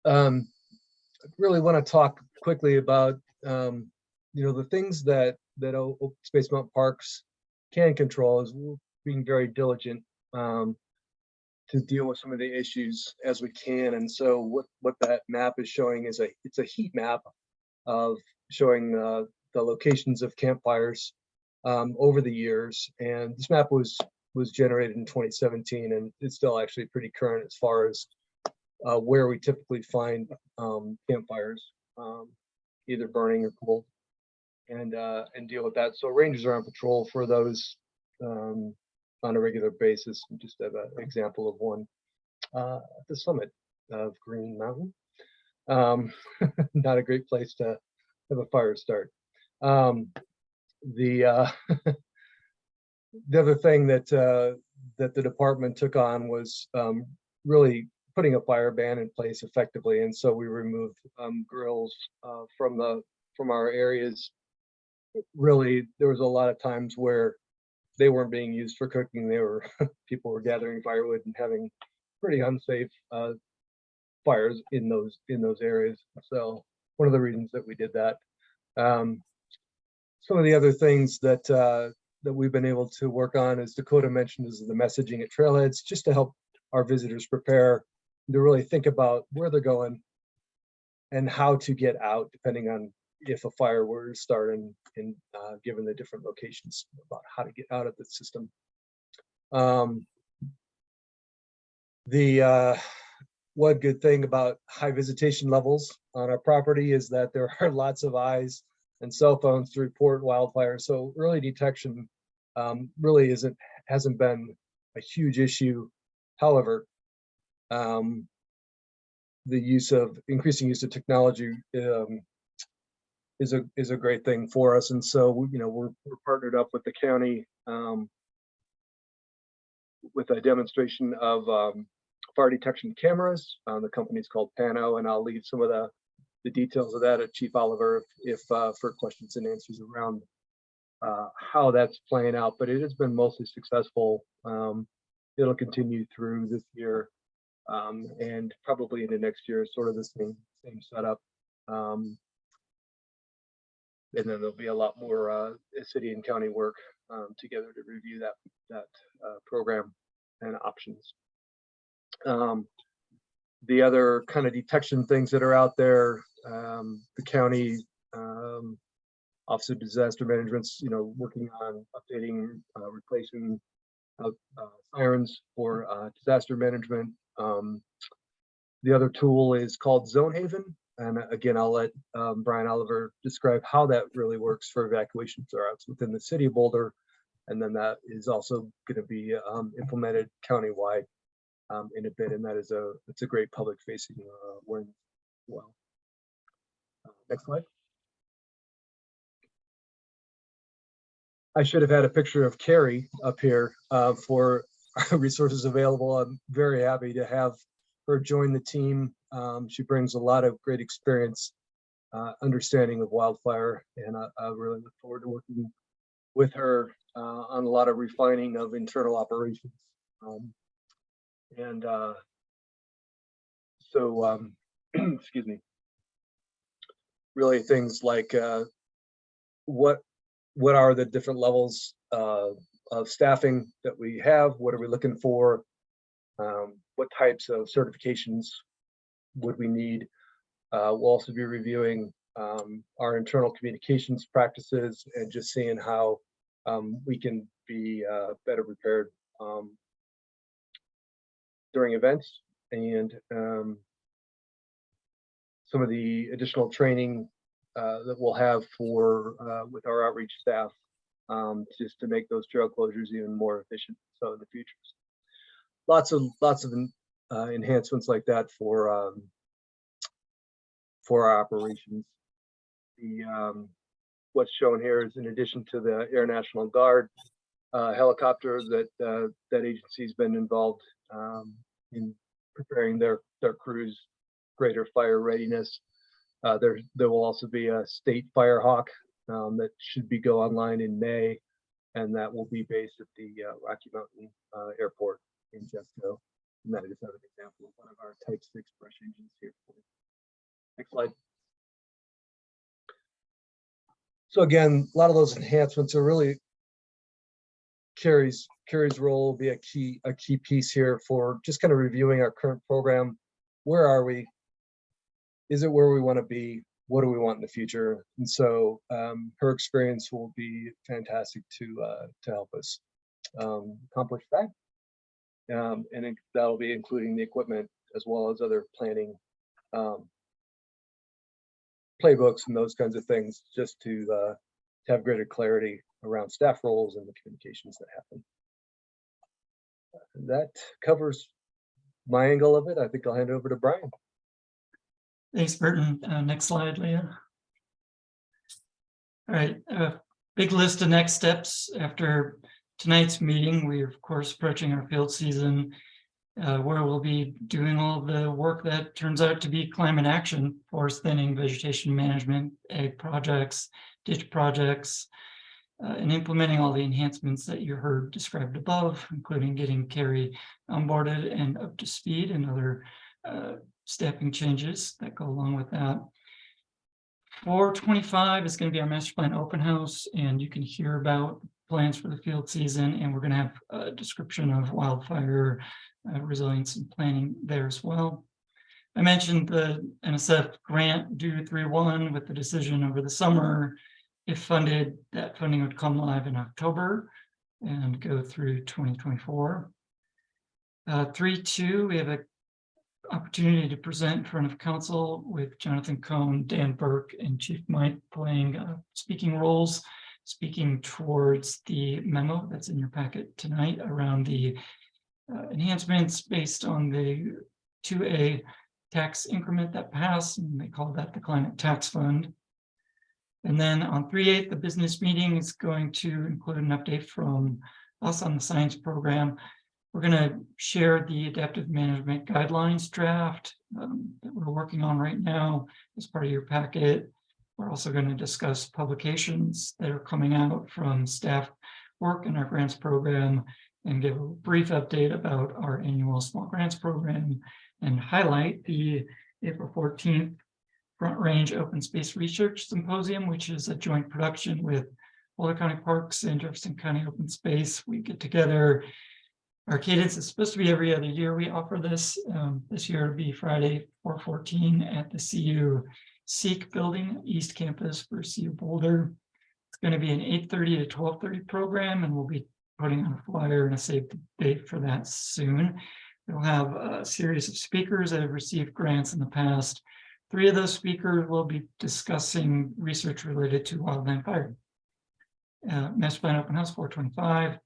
I really want to talk quickly about you know, the things that Open Space Mountain Parks can control is being very diligent to deal with some of the issues as we can. And so what that map is showing is it's a heat map of showing the locations of campfires over the years. And this map was generated in 2017, and it's still actually pretty current as far as where we typically find campfires, either burning or cold, and deal with that. So Rangers are on patrol for those on a regular basis. We just have an example of one at the summit of Green Mountain. Not a great place to have a fire start. The other thing that the department took on was really putting a fire ban in place effectively, and so we removed grills from our areas. Really, there was a lot of times where they weren't being used for cooking. They were people were gathering firewood and having pretty unsafe fires in those areas. So one of the reasons that we did that. Some of the other things that that we've been able to work on, as Dakota mentioned, is the messaging at trailheads, just to help our visitors prepare, to really think about where they're going and how to get out, depending on if a fire were to start, and given the different locations, about how to get out of the system. One good thing about high visitation levels on our property is that there are lots of eyes and cell phones to report wildfires. So early detection really hasn't been a huge issue. However, the increasing use of technology is a great thing for us. And so we're partnered up with the county with a demonstration of fire detection cameras. The company's called Pano, and I'll leave some of the details of that at Chief Oliver if for questions and answers around how that's playing out. But it has been mostly successful. It'll continue through this year and probably into next year, sort of the same setup. And then there'll be a lot more city and county work together to review that program and options. The other kind of detection things that are out there, the county Office of Disaster Management's, working on updating, replacing sirens for disaster management. The other tool is called Zone Haven. And again, I'll let Brian Oliver describe how that really works for evacuation routes within the city of Boulder. And then that is also going to be implemented countywide in a bit. And that is it's a great public facing awareness as well. Next slide. I should have had a picture of Carrie up here for resources available. I'm very happy to have her join the team. She brings a lot of great experience, understanding of wildfire, and I really look forward to working with her on a lot of refining of internal operations. Excuse me, really things like what are the different levels of staffing that we have? What are we looking for? What types of certifications would we need? We'll also be reviewing our internal communications practices and just seeing how we can be better prepared during events, and some of the additional training that we'll have for with our outreach staff just to make those trail closures even more efficient. So in the future, lots of enhancements like that for our operations. The what's shown here is in addition to the Air National Guard helicopter that agency's been involved in preparing their crews greater fire readiness. There will also be a state Firehawk that should go online in May, and that will be based at the Rocky Mountain Airport in Jesco. And that is another example of one of our Type 6 brush engines here. Next slide. So again, a lot of those enhancements are really Carrie's role will be a key piece here for just kind of reviewing our current program. Where are we? Is it where we want to be? What do we want in the future? And so her experience will be fantastic to help us accomplish that. And that'll be including the equipment as well as other planning playbooks and those kinds of things, just to have greater clarity around staff roles and the communications that happen. That covers my angle of it. I think I'll hand it over to Brian. Thanks, Burton. Next slide, Leah. All right, big list of next steps after tonight's meeting. We're of course approaching our field season, where we'll be doing all the work that turns out to be climate action, forest thinning, vegetation management, ag projects, ditch projects, and implementing all the enhancements that you heard described above, including getting Carrie onboarded and up to speed, and other staffing changes that go along with that. 4/25 is going to be our master plan open house, and you can hear about plans for the field season, and we're going to have a description of wildfire resilience and planning there as well. I mentioned the NSF grant due 3/1 with the decision over the summer. If funded, that funding would come live in October and go through 2024. 3/2, we have an opportunity to present in front of council with Jonathan Cohn, Dan Burke, and Chief Mike playing speaking roles, speaking towards the memo that's in your packet tonight around the enhancements based on the 2A tax increment that passed, and they call that the Climate Tax Fund. And then on 3/8, the business meeting is going to include an update from us on the science program. We're going to share the adaptive management guidelines draft that we're working on right now as part of your packet. We're also going to discuss publications that are coming out from staff work in our grants program and give a brief update about our annual small grants program and highlight the April 14th Front Range Open Space Research Symposium, which is a joint production with Boulder County Parks and Jefferson County Open Space. We get together. Our cadence is supposed to be every other year. We offer this. This year it'll be Friday, 4/14 at the CU Seek Building, East Campus for CU Boulder. It's going to be an 8:30 to 12:30 program, and we'll be putting on a flyer and a save the date for that soon. We'll have a series of speakers that have received grants in the past. 3 of those speakers will be discussing research related to wildland fire. Master Plan Open House 4/25.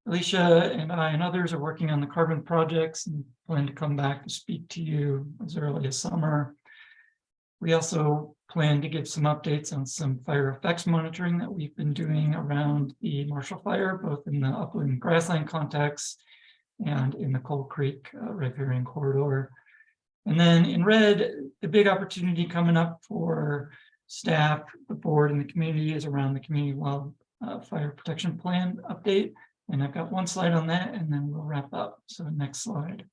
Alicia and I and others are working on the carbon projects and plan to come back to speak to you as early as summer. We also plan to give some updates on some fire effects monitoring that we've been doing around the Marshall Fire, both in the upland grassland context and in the Coal Creek riparian corridor. And then in red, the big opportunity coming up for staff, the board, and the community is around the community wildfire protection plan update. And I've got one slide on that, and then we'll wrap up. So next slide.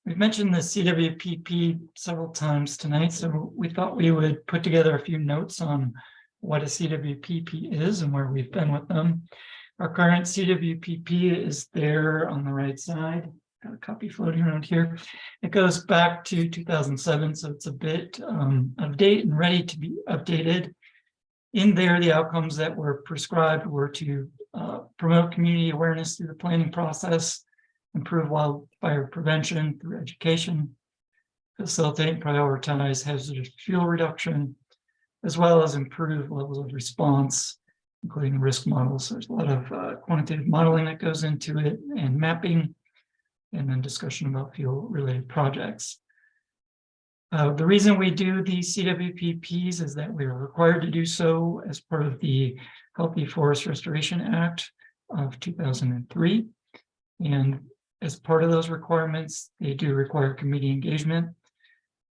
We've mentioned the CWPP several times tonight, so we thought we would put together a few notes on what a CWPP is and where we've been with them. Our current CWPP is there on the right side. Got a copy floating around here. It goes back to 2007, so it's a bit out of date and ready to be updated. In there, the outcomes that were prescribed were to promote community awareness through the planning process, improve wildfire prevention through education, facilitate and prioritize hazardous fuel reduction, as well as improve levels of response, including risk models. There's a lot of quantitative modeling that goes into it, and mapping, and then discussion about fuel-related projects. The reason we do these CWPPs is that we are required to do so as part of the Healthy Forest Restoration Act of 2003. And as part of those requirements, they do require community engagement.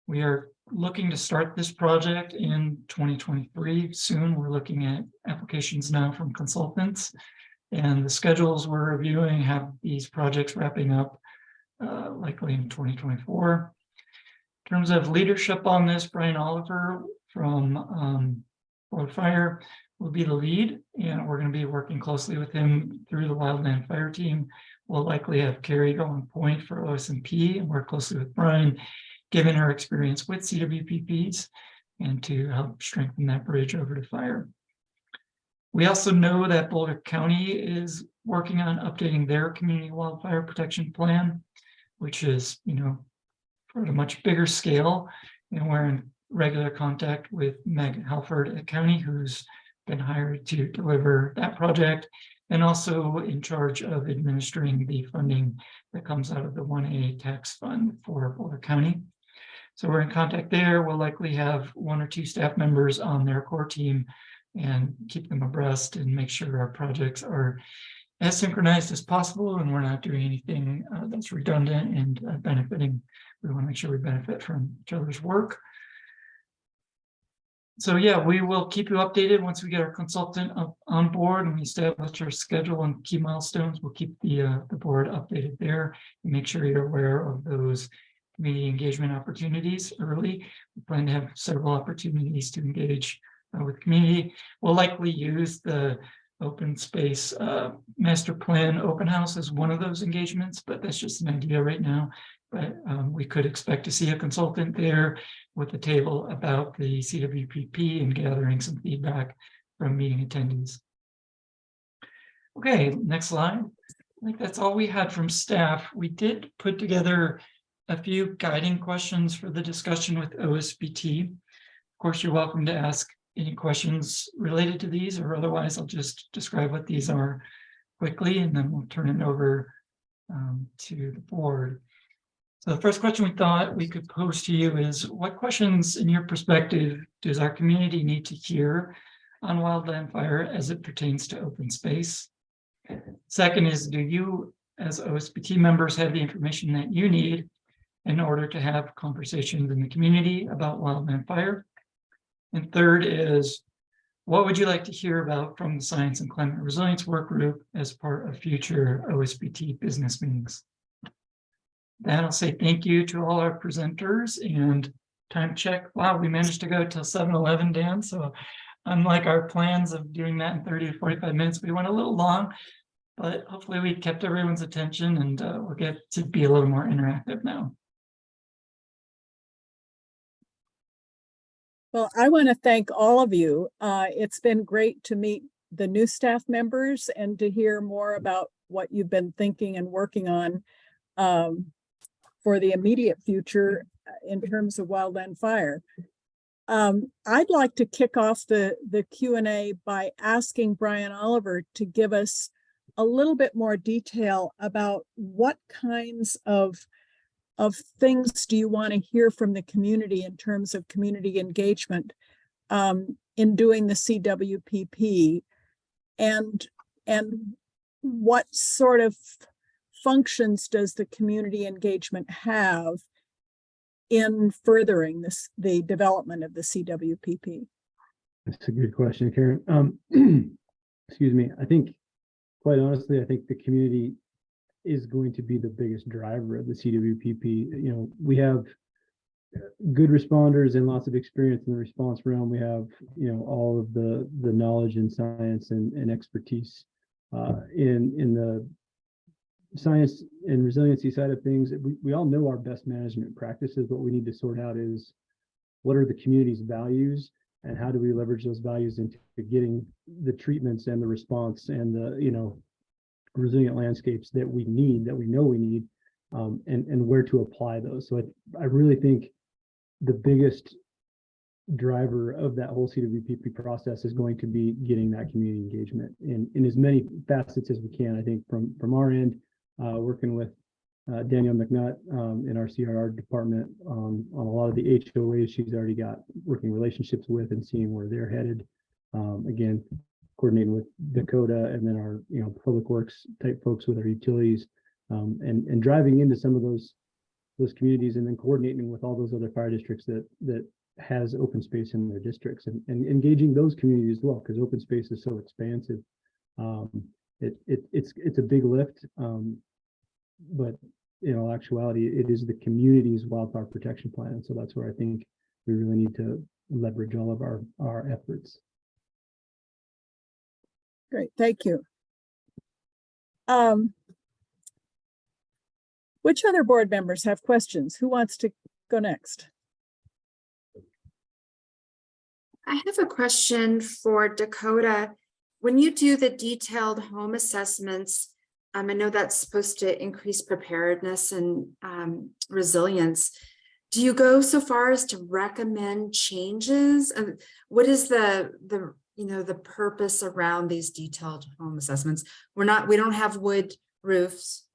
We are looking to start this project in 2023 soon. We're looking at applications now from consultants, and the schedules we're reviewing have these projects wrapping up likely in 2024. In terms of leadership on this, Brian Oliver from Wildfire will be the lead, and we're going to be working closely with him through the Wildland Fire team. We'll likely have Carrie go on point for OSMP and work closely with Brian, given her experience with CWPPs, and to help strengthen that bridge over to fire. We also know that Boulder County is working on updating their community wildfire protection plan, which is, at a much bigger scale. And we're in regular contact with Meg Halford at County, who's been hired to deliver that project, and also in charge of administering the funding that comes out of the 1A tax fund for Boulder County. So we're in contact there. We'll likely have 1 or 2 staff members on their core team and keep them abreast and make sure our projects are as synchronized as possible, and we're not doing anything that's redundant and benefiting. We want to make sure we benefit from each other's work. So yeah, we will keep you updated once we get our consultant on board and we establish our schedule and key milestones. We'll keep the board updated there and make sure you're aware of those community engagement opportunities early. We plan to have several opportunities to engage with community. We'll likely use the open space master plan open house as one of those engagements, but that's just an idea right now. But we could expect to see a consultant there with a table about the CWPP and gathering some feedback from meeting attendees. Okay, next slide. I think that's all we had from staff. We did put together a few guiding questions for the discussion with OSBT. Of course, you're welcome to ask any questions related to these, or otherwise I'll just describe what these are quickly and then we'll turn it over to the board. So the first question we thought we could pose to you is, what questions in your perspective does our community need to hear on wildland fire as it pertains to open space? Second is, do you as OSBT members have the information that you need in order to have conversations in the community about wildland fire? And third is, what would you like to hear about from the Science and Climate Resilience Work Group as part of future OSBT business meetings? Then I'll say thank you to all our presenters and time check. Wow, we managed to go till 7:11, Dan. So unlike our plans of doing that in 30 to 45 minutes, we went a little long, but hopefully we kept everyone's attention and we'll get to be a little more interactive now. Well, I want to thank all of you. It's been great to meet the new staff members and to hear more about what you've been thinking and working on for the immediate future in terms of wildland fire. I'd like to kick off the Q&A by asking Brian Oliver to give us a little bit more detail about what kinds of things do you want to hear from the community in terms of community engagement in doing the CWPP, and what sort of functions does the community engagement have in furthering the development of the CWPP? That's a good question, Karen. Excuse me. I think, quite honestly, I think the community is going to be the biggest driver of the CWPP. You know, we have good responders and lots of experience in the response realm. We have, you know, all of the knowledge and science and expertise in the science and resiliency side of things. We all know our best management practices. What we need to sort out is, what are the community's values and how do we leverage those values into getting the treatments and the response and the, you know, resilient landscapes that we need, that we know we need, and where to apply those. So I really think the biggest driver of that whole CWPP process is going to be getting that community engagement in as many facets as we can. I think from our end, working with Danielle McNutt in our CRR department on a lot of the HOAs she's already got working relationships with and seeing where they're headed. Again, coordinating with Dakota and then our, you know, public works type folks with our utilities, and driving into some of those communities and then coordinating with all those other fire districts that has open space in their districts and engaging those communities as well, because open space is so expansive. It's a big lift, but in all actuality, it is the community's wildfire protection plan. And so that's where I think we really need to leverage all of our efforts. Great, thank you. Which other board members have questions? Who wants to go next? I have a question for Dakota. When you do the detailed home assessments, I know that's supposed to increase preparedness and resilience. Do you go so far as to recommend changes? What is the purpose around these detailed home assessments? We don't have wood roofs.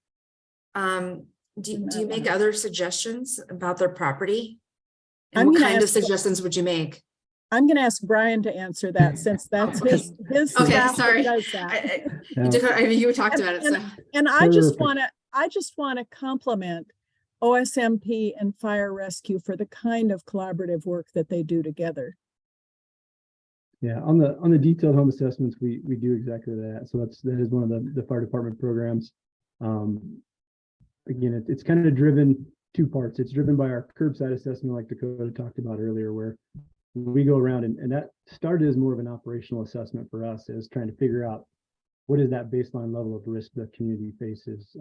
Do you make other suggestions about their property? And what kind of suggestions would you make? I'm going to ask Brian to answer that, since that's his Okay, staff sorry. that does that. Dakota, you talked about it. So. And I just want to compliment OSMP and Fire Rescue for the kind of collaborative work that they do together. Yeah, on the detailed home assessments, we do exactly that. So that is one of the fire department programs. Again, it's kind of driven two parts. It's driven by our curbside assessment, like Dakota talked about earlier, where we go around and that started as more of an operational assessment for us, as trying to figure out what is that baseline level of risk the community faces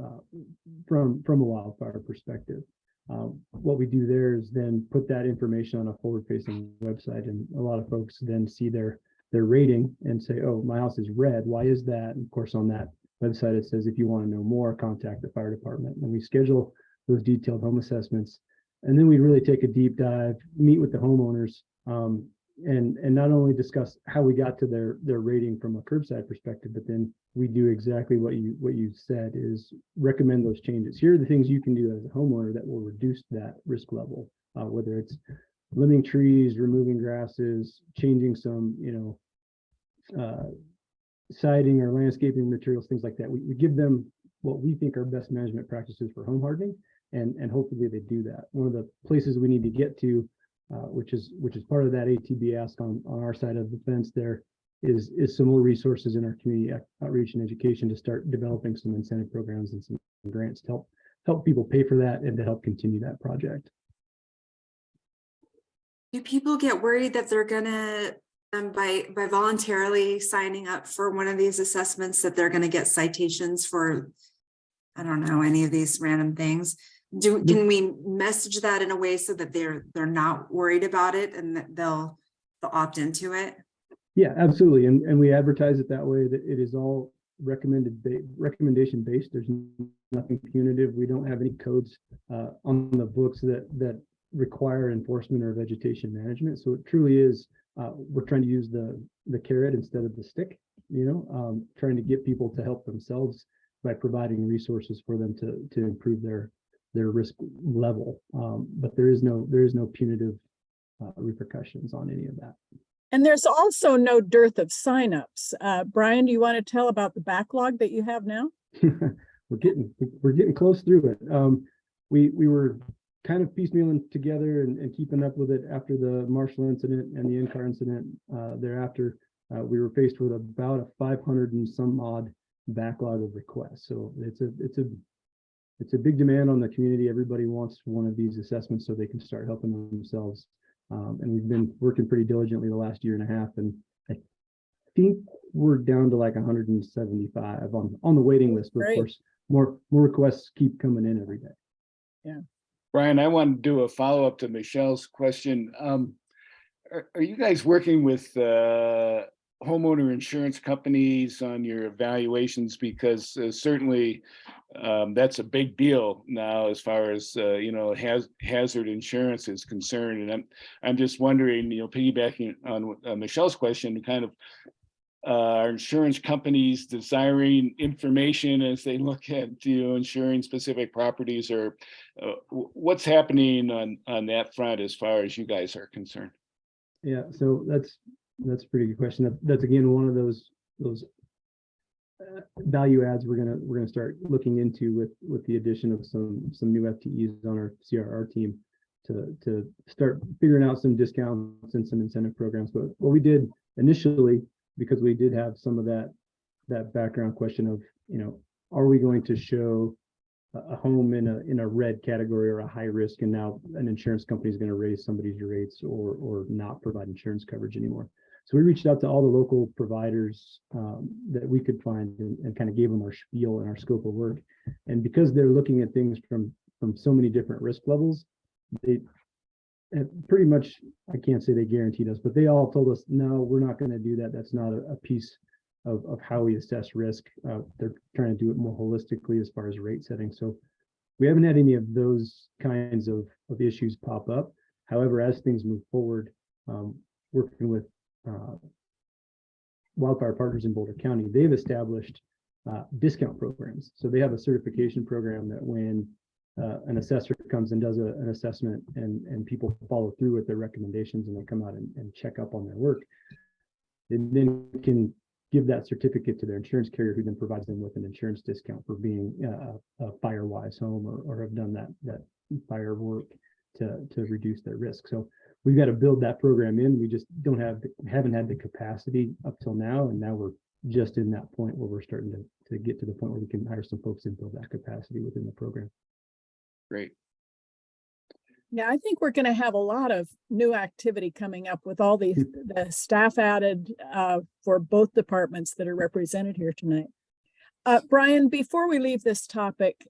from a wildfire perspective. What we do there is then put that information on a forward-facing website, and a lot of folks then see their rating and say, "Oh, my house is red. Why is that?" And of course, on that website, it says, "If you want to know more, contact the fire department." And we schedule those detailed home assessments, and then we really take a deep dive, meet with the homeowners, and not only discuss how we got to their rating from a curbside perspective, but then we do exactly what you said, is recommend those changes. Here are the things you can do as a homeowner that will reduce that risk level, whether it's limbing trees, removing grasses, changing some, siding or landscaping materials, things like that. We give them what we think are best management practices for home hardening, and hopefully they do that. One of the places we need to get to, which is part of that ATB ask on our side of the fence, there is some more resources in our community outreach and education to start developing some incentive programs and some grants to help people pay for that and to help continue that project. Do people get worried that they're gonna, by voluntarily signing up for one of these assessments, that they're gonna get citations for, I don't know, any of these random things? Can we message that in a way so that they're not worried about it and that they'll opt into it? Yeah, absolutely. And we advertise it that way, that it is all recommendation based. There's nothing punitive. We don't have any codes on the books that require enforcement or vegetation management. So it truly is, we're trying to use the carrot instead of the stick, trying to get people to help themselves by providing resources for them to improve their risk level. But there is no punitive repercussions on any of that. And there's also no dearth of signups. Brian, do you want to tell about the backlog that you have now? We're getting close through it. We were kind of piecemealing together and keeping up with it after the Marshall incident and the in-car incident. Thereafter, we were faced with about a 500 and some odd backlog of requests. So it's a big demand on the community. Everybody wants one of these assessments so they can start helping themselves. And we've been working pretty diligently the last year and a half, and I think we're down to like 175 on the waiting list. But of course, more requests keep coming in every day. Yeah. Brian, I want to do a follow-up to Michelle's question. Are you guys working with homeowner insurance companies on your evaluations? Because certainly that's a big deal now as far as hazard insurance is concerned. And I'm just wondering, piggybacking on Michelle's question, kind of are insurance companies desiring information as they look at insuring specific properties, or what's happening on that front as far as you guys are concerned? Yeah, so that's a pretty good question. That's again one of those value adds we're gonna start looking into with the addition of some new FTEs on our CRR team to start figuring out some discounts and some incentive programs. But what we did initially, because we did have some of that background question of, are we going to show a home in a red category or a high risk, and now an insurance company is going to raise somebody's rates or not provide insurance coverage anymore. So we reached out to all the local providers that we could find and kind of gave them our spiel and our scope of work. And because they're looking at things from so many different risk levels, they pretty much, I can't say they guaranteed us, but they all told us, no, we're not going to do that. That's not a piece of how we assess risk. They're trying to do it more holistically as far as rate setting. So we haven't had any of those kinds of issues pop up. However, as things move forward, working with Wildfire Partners in Boulder County, they've established discount programs. So they have a certification program that when an assessor comes and does an assessment and people follow through with their recommendations and they come out and check up on their work, and then can give that certificate to their insurance carrier, who then provides them with an insurance discount for being a FireWise home or have done that fire work to reduce their risk. So we've got to build that program in. We just haven't had the capacity up till now. And now we're just in that point where we're starting to get to the point where we can hire some folks and build that capacity within the program. Great. Yeah, I think we're going to have a lot of new activity coming up with all the staff added for both departments that are represented here tonight. Brian, before we leave this topic,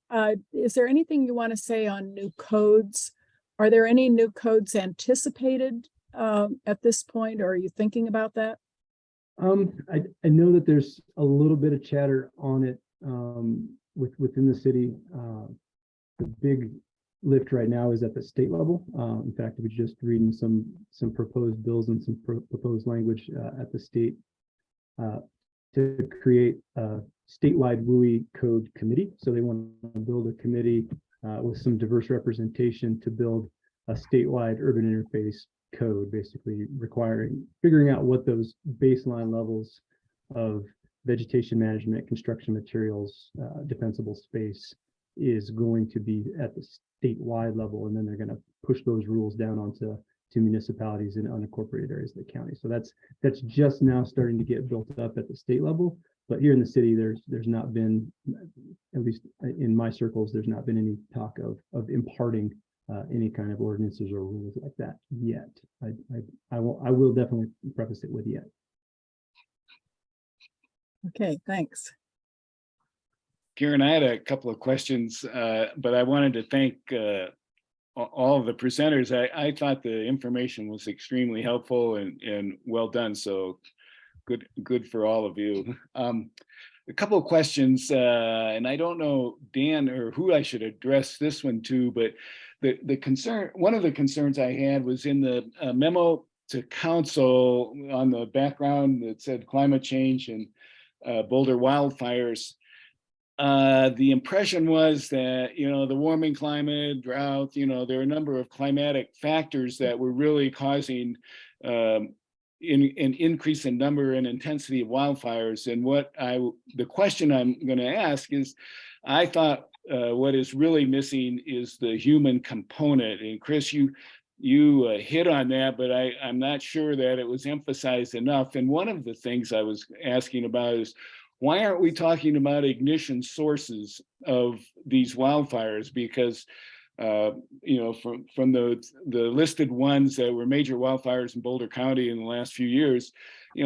is there anything you want to say on new codes? Are there any new codes anticipated at this point, or are you thinking about that? I know that there's a little bit of chatter on it within the city. The big lift right now is at the state level. In fact, we're just reading some proposed bills and some proposed language at the state to create a statewide WUI code committee. So they want to build a committee with some diverse representation to build a statewide urban interface code, basically figuring out what those baseline levels of vegetation management, construction materials, defensible space is going to be at the statewide level, and then they're going to push those rules down onto municipalities and unincorporated areas of the county. So that's just now starting to get built up at the state level. But here in the city, there's not been, at least in my circles, there's not been any talk of imparting any kind of ordinances or rules like that yet. I will definitely preface it with yet. Okay, thanks. Karen, I had a couple of questions, but I wanted to thank all of the presenters. I thought the information was extremely helpful and well done. So good for all of you. A couple of questions, and I don't know, Dan, or who I should address this one to, but one of the concerns I had was in the memo to council on the background that said climate change and Boulder wildfires. The impression was that, the warming climate, drought, there are a number of climatic factors that were really causing an increase in number and intensity of wildfires. And the question I'm going to ask is, I thought what is really missing is the human component. And Chris, you hit on that, but I'm not sure that it was emphasized enough. And one of the things I was asking about is, why aren't we talking about ignition sources of these wildfires? Because from the listed ones that were major wildfires in Boulder County in the last few years,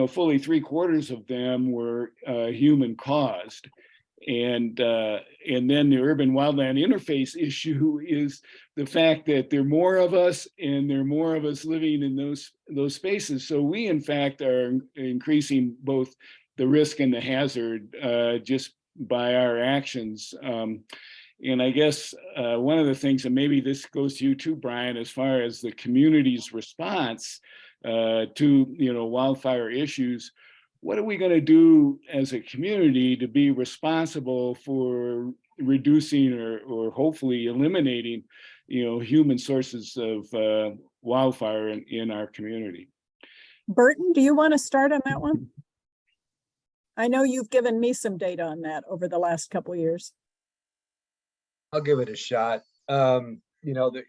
fully 3/4 of them were human caused. And then the urban wildland interface issue is the fact that there are more of us and there are more of us living in those spaces. So we in fact are increasing both the risk and the hazard just by our actions. And I guess one of the things, and maybe this goes to you too, Brian, as far as the community's response to wildfire issues, what are we going to do as a community to be responsible for reducing or hopefully eliminating human sources of wildfire in our community? Burton, do you want to start on that one? I know you've given me some data on that over the last couple of years. I'll give it a shot. In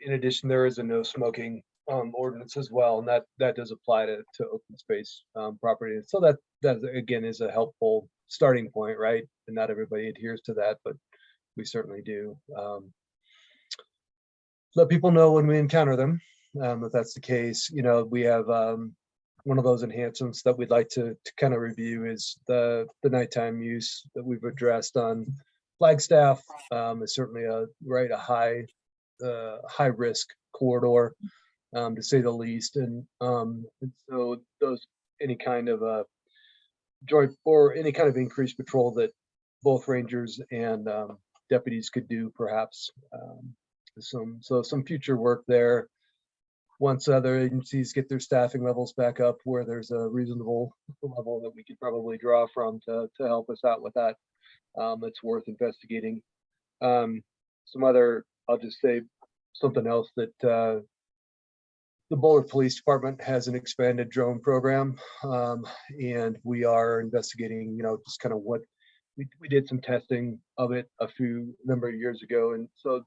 addition, there is a no smoking ordinance as well, and that does apply to open space property. So that again is a helpful starting point, right? And not everybody adheres to that, but we certainly do. Let people know when we encounter them, if that's the case. We have one of those enhancements that we'd like to kind of review is the nighttime use that we've addressed on Flagstaff. Is certainly a high risk corridor, to say the least. And so any kind of joint or any kind of increased patrol that both rangers and deputies could do, perhaps. Some future work there. Once other agencies get their staffing levels back up where there's a reasonable level that we could probably draw from to help us out with that, that's worth investigating. I'll just say something else that the Boulder Police Department has an expanded drone program, and we are investigating, just kind of what we did some testing of it a number of years ago, and so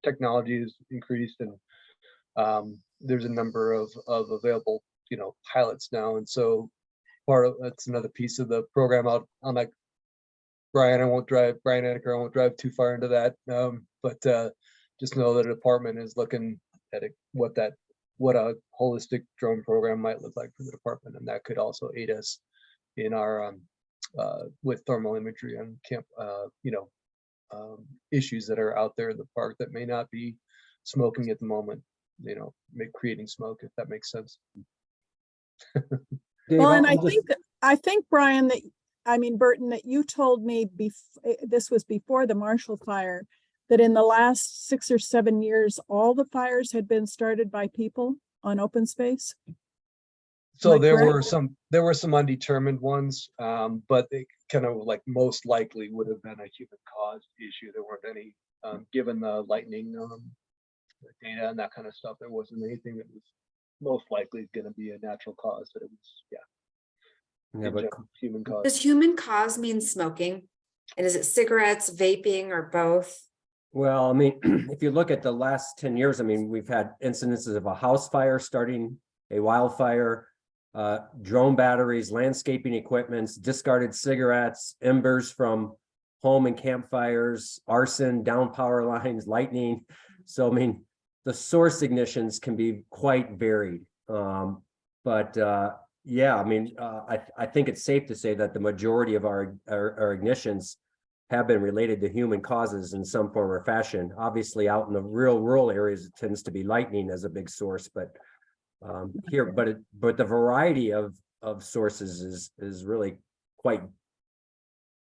technology has increased, and there's a number of available, pilots now. And so that's another piece of the program. I'm like, Brian Aneker, I won't drive too far into that. But just know that the department is looking at what a holistic drone program might look like for the department. And that could also aid us in our, with thermal imagery and camp, issues that are out there in the park that may not be smoking at the moment, creating smoke, if that makes sense. Dave, Well, and I'll just- I think, Brian, Burton, that you told me this was before the Marshall Fire, that in the last 6 or 7 years, all the fires had been started by people on open space. So I there correct? were some undetermined ones, but they kind of like most likely would have been a human caused issue. There weren't any, given the lightning data and that kind of stuff, there wasn't anything that was most likely going to be a natural cause. That it was, Yeah, but human cause. Does human cause mean smoking? And is it cigarettes, vaping, or both? well, if you look at the last 10 years, we've had incidences of a house fire starting a wildfire, drone batteries, landscaping equipments, discarded cigarettes, embers from home and campfires, arson, down power lines, lightning. So, the source ignitions can be quite varied. Yeah, I think it's safe to say that the majority of our ignitions have been related to human causes in some form or fashion. Obviously, out in the real rural areas, it tends to be lightning as a big source, but but the variety of sources is really quite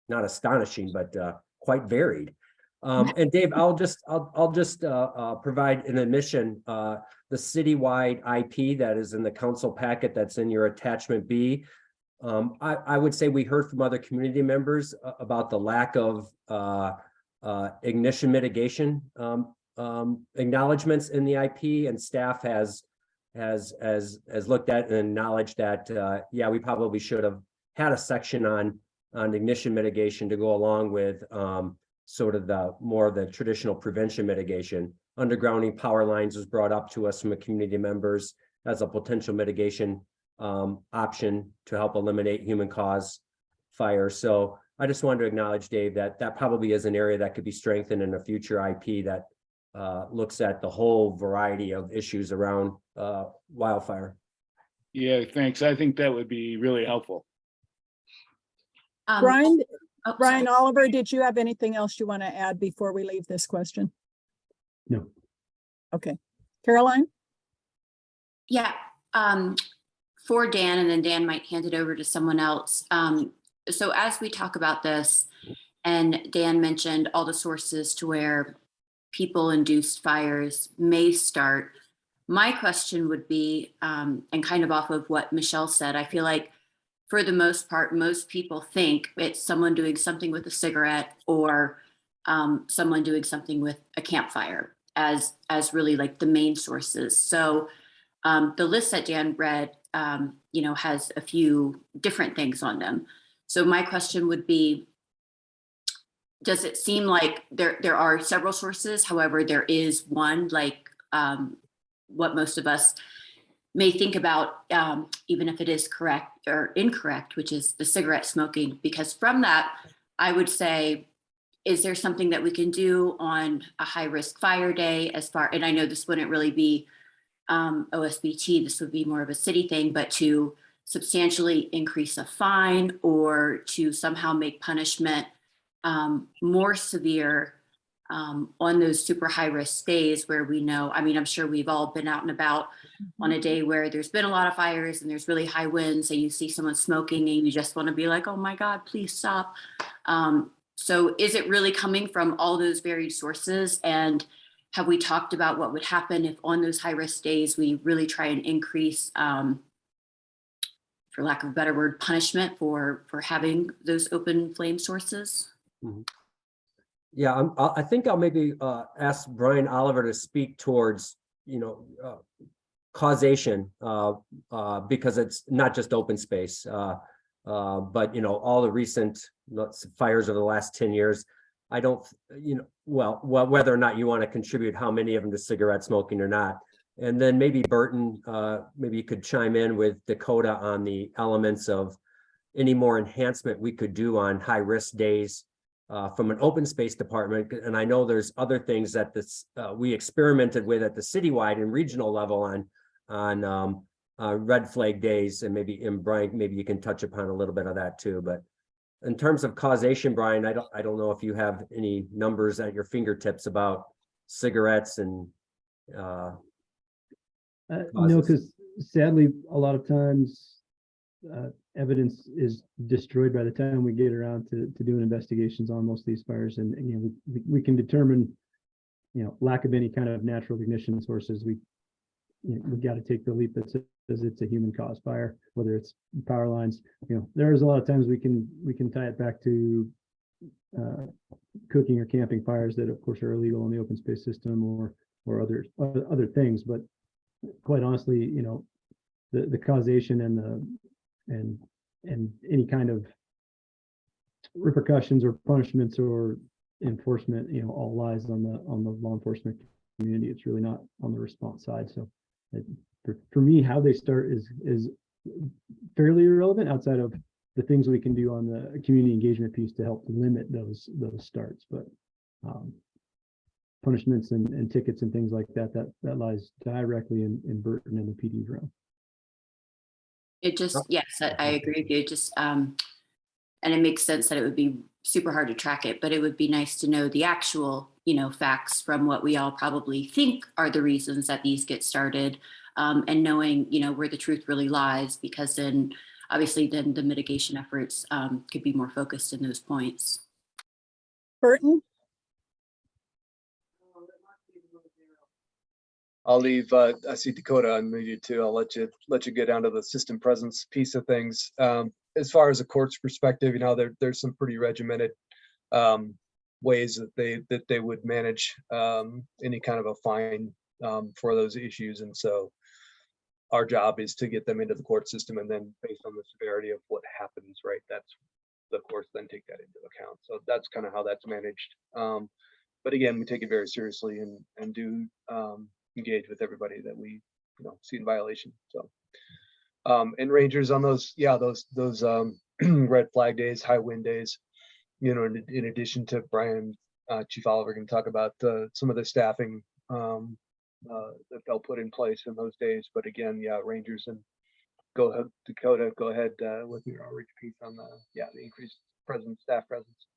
not astonishing, but quite varied. And Dave, I'll just provide an admission, the citywide IP that is in the council packet that's in your attachment B. I would say we heard from other community members about the lack of ignition mitigation acknowledgements in the IP, and staff has looked at and acknowledged that yeah, we probably should have had a section on ignition mitigation to go along with sort of the more of the traditional prevention mitigation. Undergrounding power lines was brought up to us from the community members as a potential mitigation option to help eliminate human cause fire. So I just wanted to acknowledge, Dave, that probably is an area that could be strengthened in a future IP that looks at the whole variety of issues around wildfire. Yeah, thanks. I think that would be really helpful. Brian, oh, Brian sorry. Oliver, did you have anything else you want to add before we leave this question? No. Okay. Caroline? Yeah, for Dan, and then Dan might hand it over to someone else. So as we talk about this, and Dan mentioned all the sources to where people-induced fires may start, my question would be, and kind of off of what Michelle said, I feel like for the most part, most people think it's someone doing something with a cigarette or someone doing something with a campfire as really like the main sources. So the list that Dan read, has a few different things on them. So my question would be, does it seem like there are several sources? However, there is one, like what most of us may think about, even if it is correct or incorrect, which is the cigarette smoking. Because from that, I would say, is there something that we can do on a high risk fire day and I know this wouldn't really be OSBT, this would be more of a city thing, but to substantially increase a fine or to somehow make punishment more severe on those super high risk days where we know, I'm sure we've all been out and about on a day where there's been a lot of fires and there's really high winds and you see someone smoking and you just want to be like, oh my God, please stop. So is it really coming from all those varied sources? And have we talked about what would happen if on those high risk days, we really try and increase, for lack of a better word, punishment for having those open flame sources? Mm-hmm. Yeah, I think I'll maybe ask Brian Oliver to speak towards, causation, because it's not just open space, but, all the recent fires over the last 10 years. I don't, well, whether or not you want to contribute how many of them to cigarette smoking or not, And then maybe Burton, maybe you could chime in with Dakota on the elements of any more enhancement we could do on high-risk days from an open space department. And I know there's other things that this we experimented with at the citywide and regional level on red flag days, and maybe in Brian, maybe you can touch upon a little bit of that too. But in terms of causation, Brian, I don't know if you have any numbers at your fingertips about cigarettes and no, because sadly, a lot of times evidence is destroyed by the time we get around to doing investigations on most of these fires. And you know, we can determine, you know, lack of any kind of natural ignition sources. We got to take the leap that says it's a human caused fire, whether it's power lines. You know, there's a lot of times we can tie it back to cooking or camping fires that of course are illegal in the open space system or other things. But quite honestly, you know, the causation and any kind of repercussions or punishments or enforcement, you know, all lies on the law enforcement community. It's really not on the response side. So for me, how they start is fairly irrelevant outside of the things we can do on the community engagement piece to help limit those starts. But punishments and tickets and things like that lies directly in Burton and the PD's realm. It just, yes, I agree with you. It just, and it makes sense that it would be super hard to track it, but it would be nice to know the actual, you know, facts from what we all probably think are the reasons that these get started, and knowing, you know, where the truth really lies, because then obviously then the mitigation efforts could be more focused in those points. Burton? I'll leave, I see Dakota unmuted too. I'll let you get down to the system presence piece of things. As far as the court's perspective, you know, there's some pretty regimented ways that they would manage any kind of a fine for those issues. And so our job is to get them into the court system, and then based on the severity of what happens, right, that's the courts then take that into account. So that's kind of how that's managed. But again, we take it very seriously and do engage with everybody that we, you know, see in violation. So and rangers on those, yeah, those red flag days, high wind days, you know, in addition to Brian, Chief Oliver can talk about some of the staffing that they'll put in place in those days. But again, yeah, rangers, and go ahead, Dakota, go ahead with your outreach piece on the increased staff presence.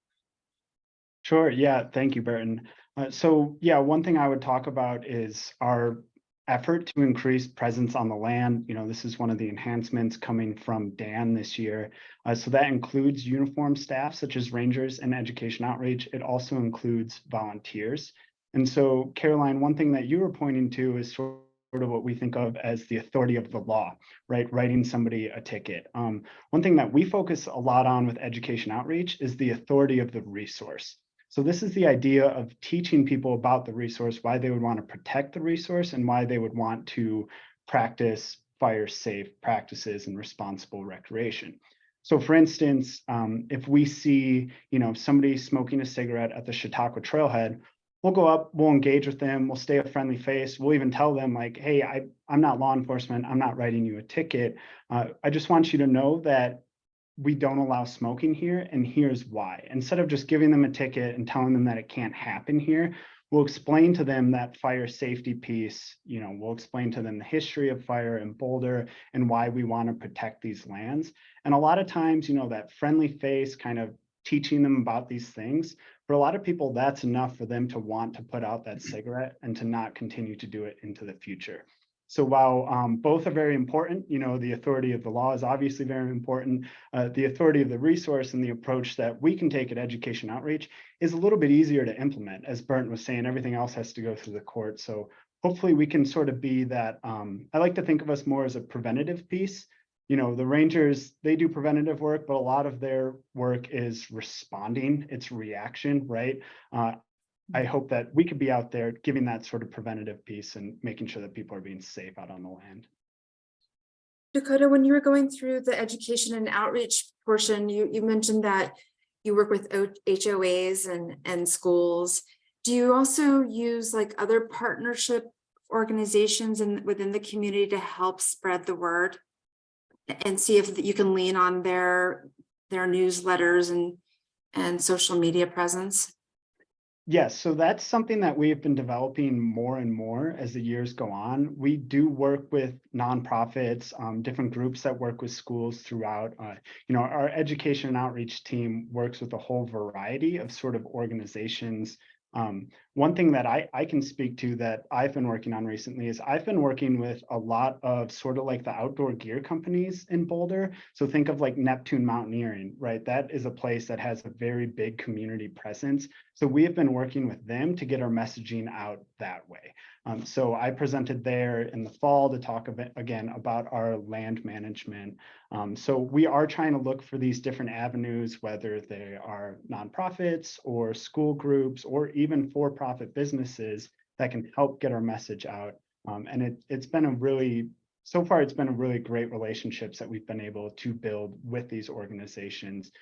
Sure. Yeah. Thank you, Burton. So yeah, one thing I would talk about is our effort to increase presence on the land. You know, this is one of the enhancements coming from Dan this year. So that includes uniform staff such as rangers and education outreach. It also includes volunteers. And so Caroline, one thing that you were pointing to is sort of what we think of as the authority of the law, right? Writing somebody a ticket. One thing that we focus a lot on with education outreach is the authority of the resource. So this is the idea of teaching people about the resource, why they would want to protect the resource, and why they would want to practice fire safe practices and responsible recreation. So for instance, if we see, you know, somebody smoking a cigarette at the Chautauqua Trailhead, we'll go up, we'll engage with them, we'll stay a friendly face. We'll even tell them like, hey, I'm not law enforcement, I'm not writing you a ticket. I just want you to know that we don't allow smoking here, and here's why. Instead of just giving them a ticket and telling them that it can't happen here, we'll explain to them that fire safety piece. You know, we'll explain to them the history of fire in Boulder and why we want to protect these lands. And a lot of times, you know, that friendly face kind of teaching them about these things, for a lot of people, that's enough for them to want to put out that cigarette and to not continue to do it into the future. So while both are very important, you know, the authority of the law is obviously very important. The authority of the resource and the approach that we can take at education outreach is a little bit easier to implement. As Burton was saying, everything else has to go through the court. So hopefully we can sort of be that. I like to think of us more as a preventative piece. You know, the rangers, they do preventative work, but a lot of their work is responding. It's reaction, right? I hope that we could be out there giving that sort of preventative piece and making sure that people are being safe out on the land. Dakota, when you were going through the education and outreach portion, you mentioned that you work with HOAs and schools. Do you also use like other partnership organizations within the community to help spread the word and see if you can lean on their newsletters and social media presence? Yes, so that's something that we've been developing more and more as the years go on. We do work with nonprofits, different groups that work with schools throughout. Our education and outreach team works with a whole variety of sort of organizations. One thing that I can speak to that I've been working on recently is I've been working with a lot of sort of like the outdoor gear companies in Boulder. So think of like Neptune Mountaineering, right? That is a place that has a very big community presence. So we have been working with them to get our messaging out that way. So I presented there in the fall to talk again about our land management. So we are trying to look for these different avenues, whether they are nonprofits or school groups or even for-profit businesses that can help get our message out. And it's been a really great relationships that we've been able to build with these organizations,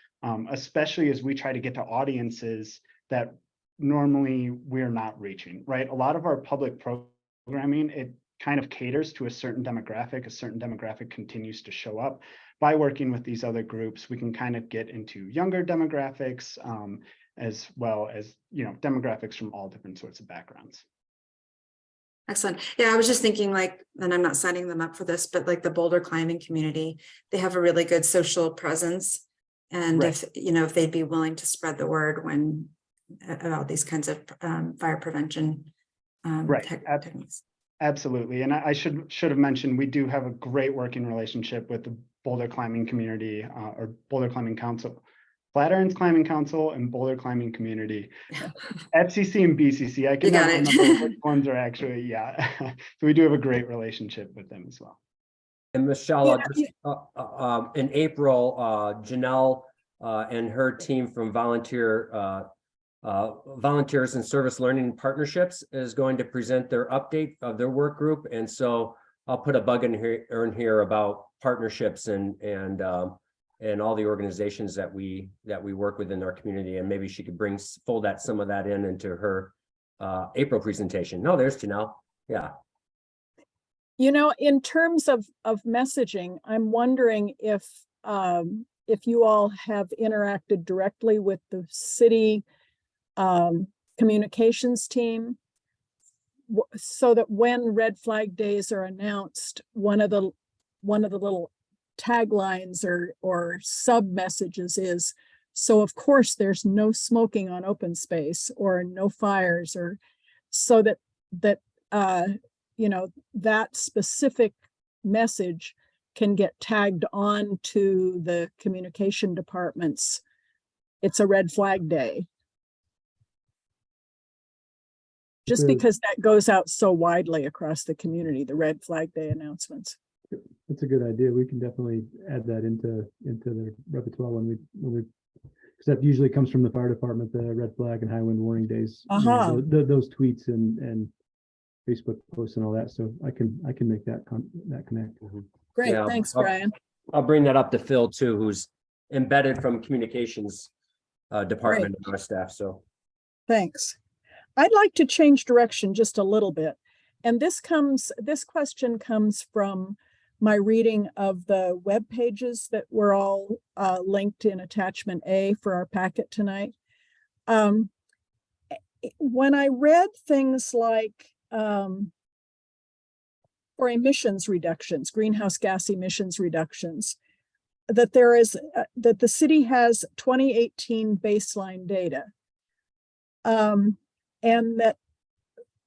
especially as we try to get to audiences that normally we're not reaching, right? A lot of our public programming, it kind of caters to a certain demographic continues to show up. By working with these other groups, we can kind of get into younger demographics, as well as, demographics from all different sorts of backgrounds. Excellent. Yeah, I was just thinking like, and I'm not signing them up for this, but like the Boulder climbing community, they have a really good social presence. And Right. if they'd be willing to spread the word about these kinds of fire prevention Right. techniques. Absolutely. And I should have mentioned, we do have a great working relationship with the Boulder Climbing Community, or Boulder Climbing Council, Flatirons Climbing Council and Boulder Climbing Community, FCC and BCC. I can never remember which ones are actually, yeah. So we do have a great relationship with them as well. And Michelle, in April, Janelle and her team from Volunteers and Service Learning Partnerships is going to present their update of their work group. And so I'll put a bug in here about partnerships and all the organizations that we work with in our community. And maybe she could fold some of that into her April presentation. No, there's Janelle. Yeah. In terms of messaging, I'm wondering if you all have interacted directly with the city communications team, so that when red flag days are announced, one of the little taglines or sub messages is, so of course there's no smoking on open space or no fires, or so that that specific message can get tagged on to the communication departments. It's a red flag day. Just because that goes out so widely across the community, the red flag day announcements. That's a good idea. We can definitely add that into the repertoire when we because that usually comes from the fire department, the red flag and high wind warning days. Those tweets and Facebook posts and all that. So I can make that connect. Great, Yeah, thanks, Brian. I'll bring that up to Phil too, who's embedded from communications department and our staff. So Thanks. I'd like to change direction just a little bit. And this question comes from my reading of the web pages that were all linked in attachment A for our packet tonight. When I read things like for emissions reductions, greenhouse gas emissions reductions, that that the city has 2018 baseline data. And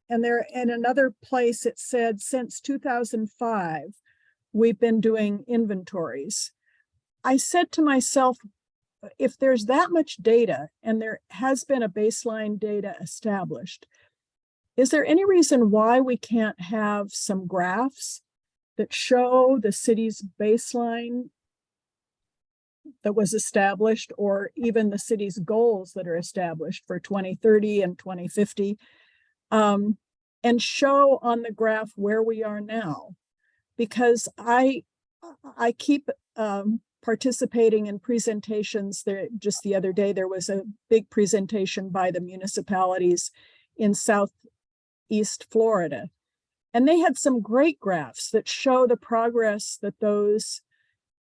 there in another place it said since 2005 we've been doing inventories. I said to myself, if there's that much data and there has been a baseline data established, is there any reason why we can't have some graphs that show the city's baseline that was established, or even the city's goals that are established for 2030 and 2050, and show on the graph where we are now? Because I keep participating in presentations. There, just the other day, there was a big presentation by the municipalities in Southeast Florida. And they had some great graphs that show the progress that those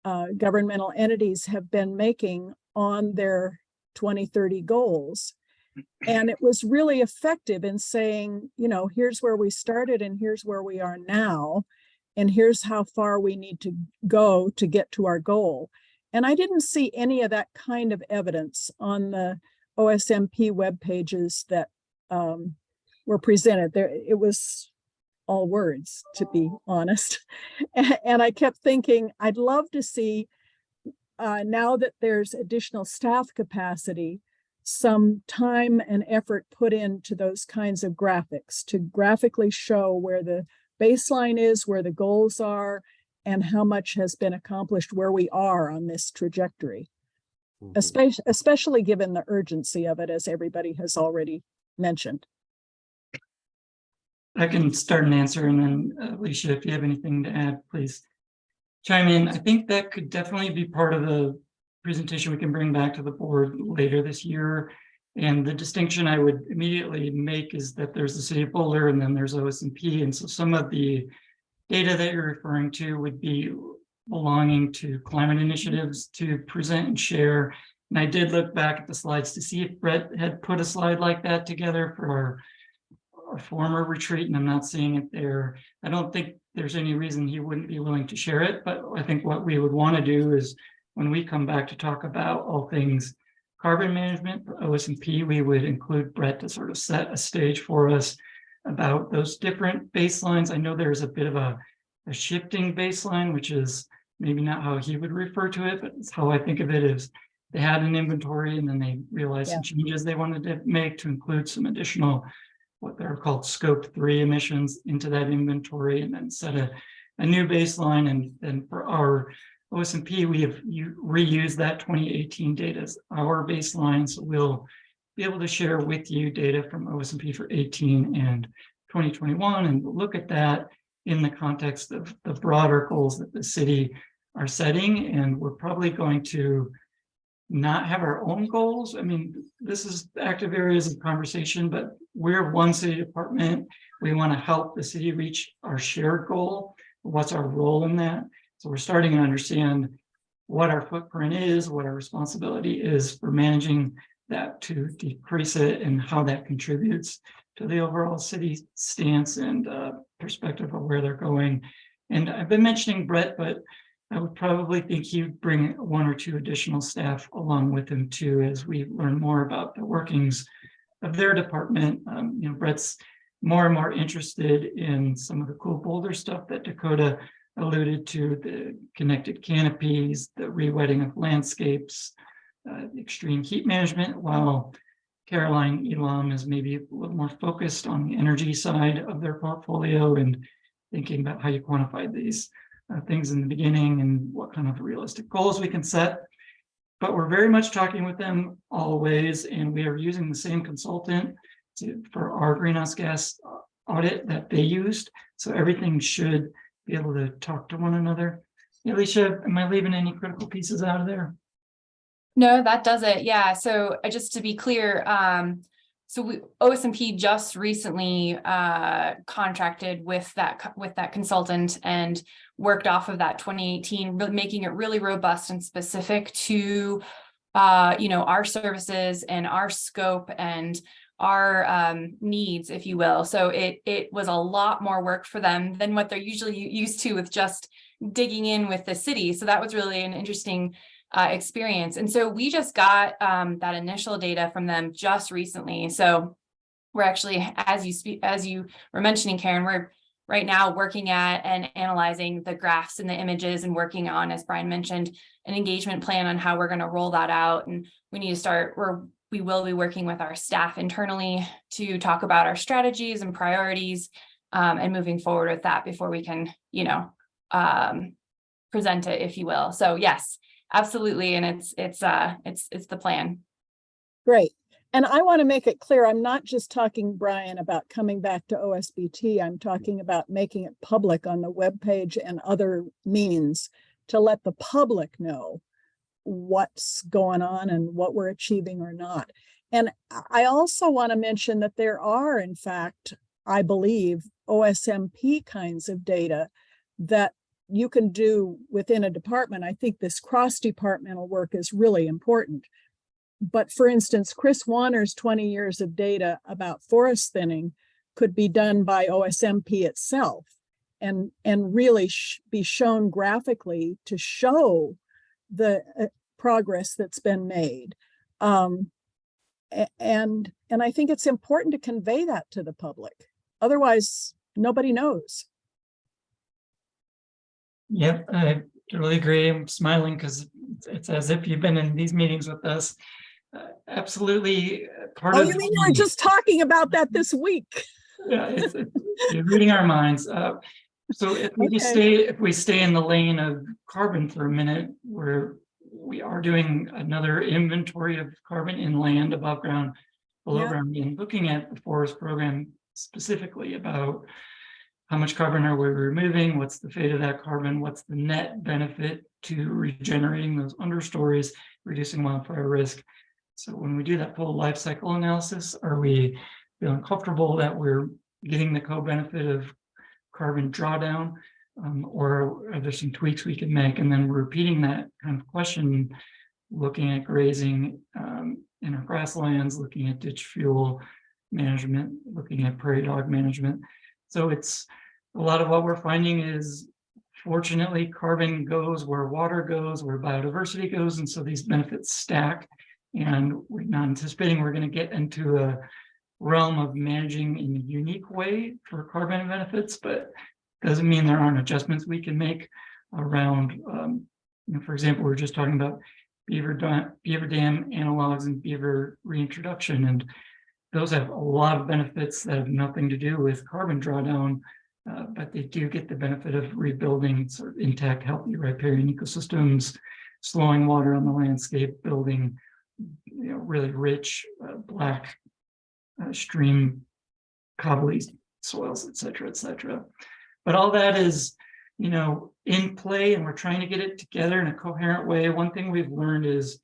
governmental entities have been making on their 2030 goals. And it was really effective in saying, you know, here's where we started and here's where we are now. And here's how far we need to go to get to our goal. And I didn't see any of that kind of evidence on the OSMP web pages that were presented. There, it was all words, to be honest. And I kept thinking, I'd love to see, now that there's additional staff capacity, some time and effort put into those kinds of graphics to graphically show where the baseline is, where the goals are, and how much has been accomplished, where we are on this trajectory, especially given the urgency of it, as everybody has already mentioned. I can start an answer, and then Alicia, if you have anything to add, please chime in. I think that could definitely be part of the presentation we can bring back to the board later this year. And the distinction I would immediately make is that there's the city of Boulder and then there's OSMP. And so some of the data that you're referring to would be belonging to climate initiatives to present and share. And I did look back at the slides to see if Brett had put a slide like that together for our former retreat, and I'm not seeing it there. I don't think there's any reason he wouldn't be willing to share it, but I think what we would want to do is when we come back to talk about all things carbon management for OSMP, we would include Brett to sort of set a stage for us about those different baselines. I know there's a bit of a shifting baseline, which is maybe not how he would refer to it, but it's how I think of it is they had an inventory and then they realized some changes they wanted to make to include some additional, what they're called scope 3 emissions into that inventory, and then set a new baseline. And then for our OSMP, we have reused that 2018 data as our baseline. So we'll be able to share with you data from OSMP for 18 and 2021, and we'll look at that in the context of the broader goals that the city are setting. And we're probably going to not have our own goals. I mean, this is active areas of conversation, but we're one city department. We want to help the city reach our shared goal. What's our role in that? So we're starting to understand what our footprint is, what our responsibility is for managing that to decrease it, and how that contributes to the overall city stance and perspective of where they're going. And I've been mentioning Brett, but I would probably think he'd bring 1 or 2 additional staff along with him too, as we learn more about the workings of their department. You know, Brett's more and more interested in some of the cool Boulder stuff that Dakota alluded to, the connected canopies, the rewetting of landscapes, extreme heat management, while Caroline Elam is maybe a little more focused on the energy side of their portfolio and thinking about how you quantify these things in the beginning and what kind of realistic goals we can set. But we're very much talking with them always, and we are using the same consultant for our greenhouse gas audit that they used. So everything should be able to talk to one another. Alicia, am I leaving any critical pieces out of there? No, that does it. Yeah. So just to be clear, OSMP just recently contracted with that consultant and worked off of that 2018, making it really robust and specific to our services and our scope and our needs, if you will. So it was a lot more work for them than what they're usually used to with just digging in with the city. So that was really an interesting experience. And so we just got that initial data from them just recently. So we're actually, as you were mentioning, Karen, we're right now working at and analyzing the graphs and the images and working on, as Brian mentioned, an engagement plan on how we're going to roll that out. And we need to start, we will be working with our staff internally to talk about our strategies and priorities and moving forward with that before we can, present it, if you will. So yes, absolutely. And it's the plan. Great. And I want to make it clear, I'm not just talking, Brian, about coming back to OSBT. I'm talking about making it public on the webpage and other means to let the public know what's going on and what we're achieving or not. And I also want to mention that there are, in fact, I believe, OSMP kinds of data that you can do within a department. I think this cross-departmental work is really important. But for instance, Chris Warner's 20 years of data about forest thinning could be done by OSMP itself and really be shown graphically to show the progress that's been made. And I think it's important to convey that to the public. Otherwise, nobody knows. Yep, I totally agree. I'm smiling because it's as if you've been in these meetings with us. Absolutely part Oh, of. you mean you were just talking about that this week? Yeah, you're reading our minds. So if we just if we stay in the lane of carbon for a minute, we are doing another inventory of carbon in land, above ground, below ground, and looking at the forest program specifically about how much carbon are we removing, what's the fate of that carbon, what's the net benefit to regenerating those understories, reducing wildfire risk. So when we do that full life cycle analysis, are we feeling comfortable that we're getting the co-benefit of carbon drawdown, or are there some tweaks we can make? And then repeating that kind of question, looking at grazing in our grasslands, looking at ditch fuel management, looking at prairie dog management. So it's a lot of what we're finding is, fortunately, carbon goes where water goes, where biodiversity goes, and so these benefits stack. And we're not anticipating we're going to get into a realm of managing in a unique way for carbon benefits, but doesn't mean there aren't adjustments we can make around, for example, we were just talking about beaver dam analogs and beaver reintroduction, and those have a lot of benefits that have nothing to do with carbon drawdown, but they do get the benefit of rebuilding sort of intact, healthy riparian ecosystems, slowing water on the landscape, building really rich black stream cobbly soils, et cetera, et cetera. But all that is, in play, and we're trying to get it together in a coherent way. One thing we've learned is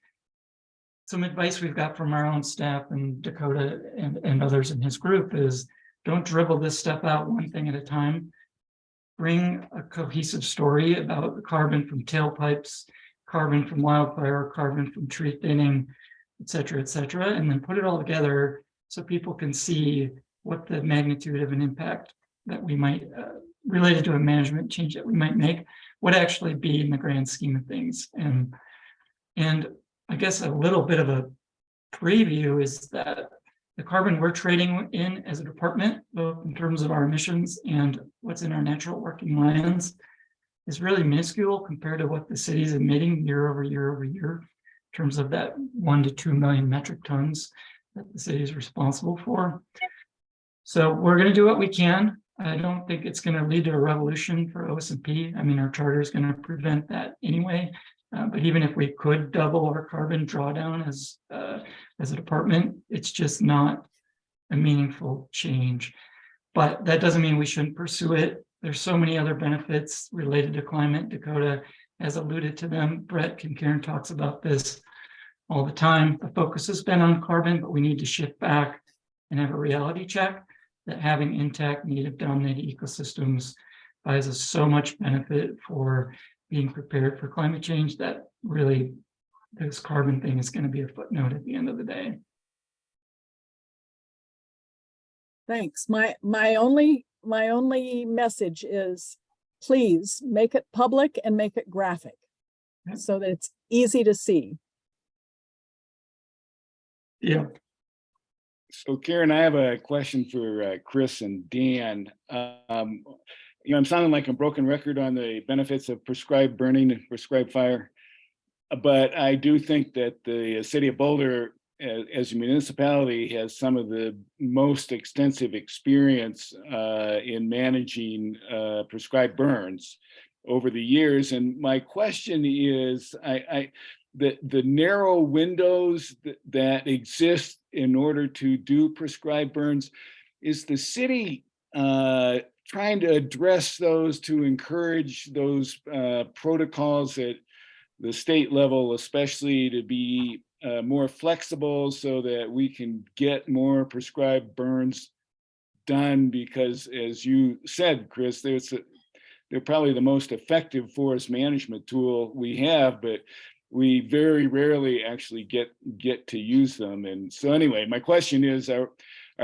some advice we've got from our own staff, and Dakota and others in his group, is don't dribble this stuff out one thing at a time. Bring a cohesive story about the carbon from tailpipes, carbon from wildfire, carbon from tree thinning, et cetera, and then put it all together so people can see what the magnitude of an impact that we might, related to a management change that we might make, would actually be in the grand scheme of things. And I guess a little bit of a preview is that the carbon we're trading in as a department, both in terms of our emissions and what's in our natural working lands, is really minuscule compared to what the city's emitting year over year over year, in terms of that 1 to 2 million metric tons that the city is responsible for. So we're going to do what we can. I don't think it's going to lead to a revolution for OSMP. I mean, our charter is going to prevent that anyway. But even if we could double our carbon drawdown as a department, it's just not a meaningful change. But that doesn't mean we shouldn't pursue it. There's so many other benefits related to climate. Dakota has alluded to them. Brett Kincairn talks about this all the time. The focus has been on carbon, but we need to shift back and have a reality check that having intact native dominated ecosystems buys us so much benefit for being prepared for climate change that really this carbon thing is going to be a footnote at the end of the day. Thanks. My only message is, please make it public and make it graphic so that it's easy to see. Yeah. So Karen, I have a question for Chris and Dan. I'm sounding like a broken record on the benefits of prescribed burning and prescribed fire, but I do think that the city of Boulder, as a municipality, has some of the most extensive experience in managing prescribed burns over the years. And my question is, the narrow windows that exist in order to do prescribed burns, is the city trying to address those to encourage those protocols at the state level, especially to be more flexible so that we can get more prescribed burns done because, as you said, Chris, they're probably the most effective forest management tool we have, but we very rarely actually get to use them. And so anyway, my question is, are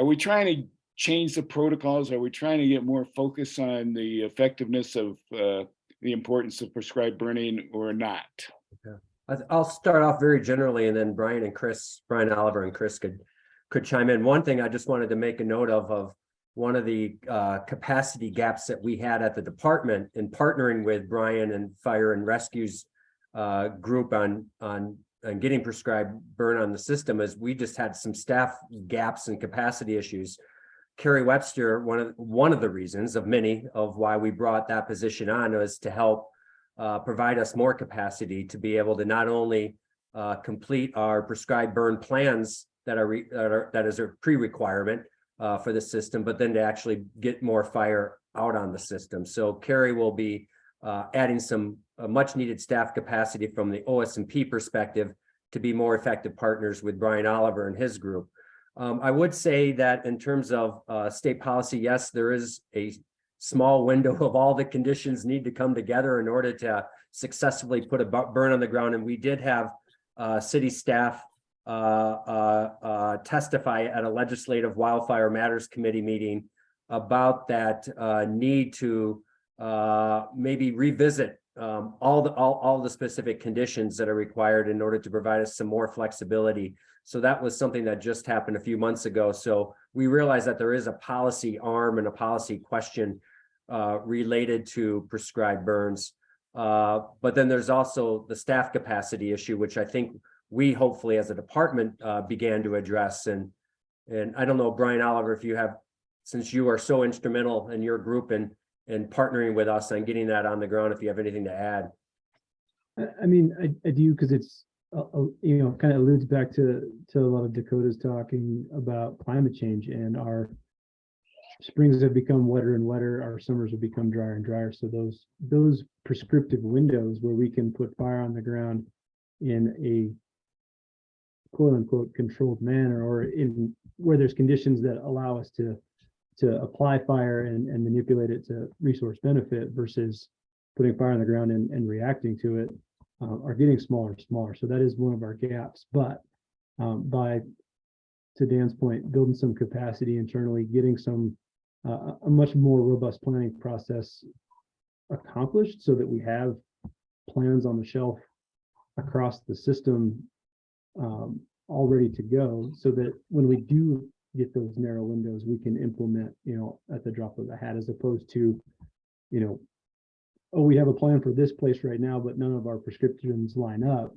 we trying to change the protocols? Are we trying to get more focus on the effectiveness of the importance of prescribed burning or not? I'll start off very generally, and then Brian Oliver and Chris could chime in. One thing I just wanted to make a note of one of the capacity gaps that we had at the department in partnering with Brian and Fire and Rescue's group on getting prescribed burn on the system is we just had some staff gaps and capacity issues. Carrie Webster, one of the reasons of many of why we brought that position on was to help provide us more capacity to be able to not only complete our prescribed burn plans that is a pre-requirement for the system, but then to actually get more fire out on the system. So Carrie will be adding some much needed staff capacity from the OS&P perspective to be more effective partners with Brian Oliver and his group. I would say that in terms of state policy, yes, there is a small window of all the conditions need to come together in order to successfully put a burn on the ground. And we did have city staff testify at a legislative wildfire matters committee meeting about that need to maybe revisit all the specific conditions that are required in order to provide us some more flexibility. So that was something that just happened a few months ago. So we realize that there is a policy arm and a policy question related to prescribed burns. But then there's also the staff capacity issue, which I think we hopefully as a department began to address. And I don't know, Brian Oliver, if you have, since you are so instrumental in your group and partnering with us on getting that on the ground, if you have anything to add. I mean, I do, because it's, you know, kind of alludes back to a lot of Dakota's talking about climate change, and our springs have become wetter and wetter, our summers have become drier and drier. So those prescriptive windows where we can put fire on the ground in a quote unquote controlled manner, or in where there's conditions that allow us to apply fire and manipulate it to resource benefit versus putting fire on the ground and reacting to it, are getting smaller and smaller. So that is one of our gaps. But by, to Dan's point, building some capacity internally, getting some a much more robust planning process accomplished so that we have plans on the shelf across the system all ready to go, so that when we do get those narrow windows, we can implement, you know, at the drop of a hat, as opposed to, you know, oh, we have a plan for this place right now, but none of our prescriptions line up.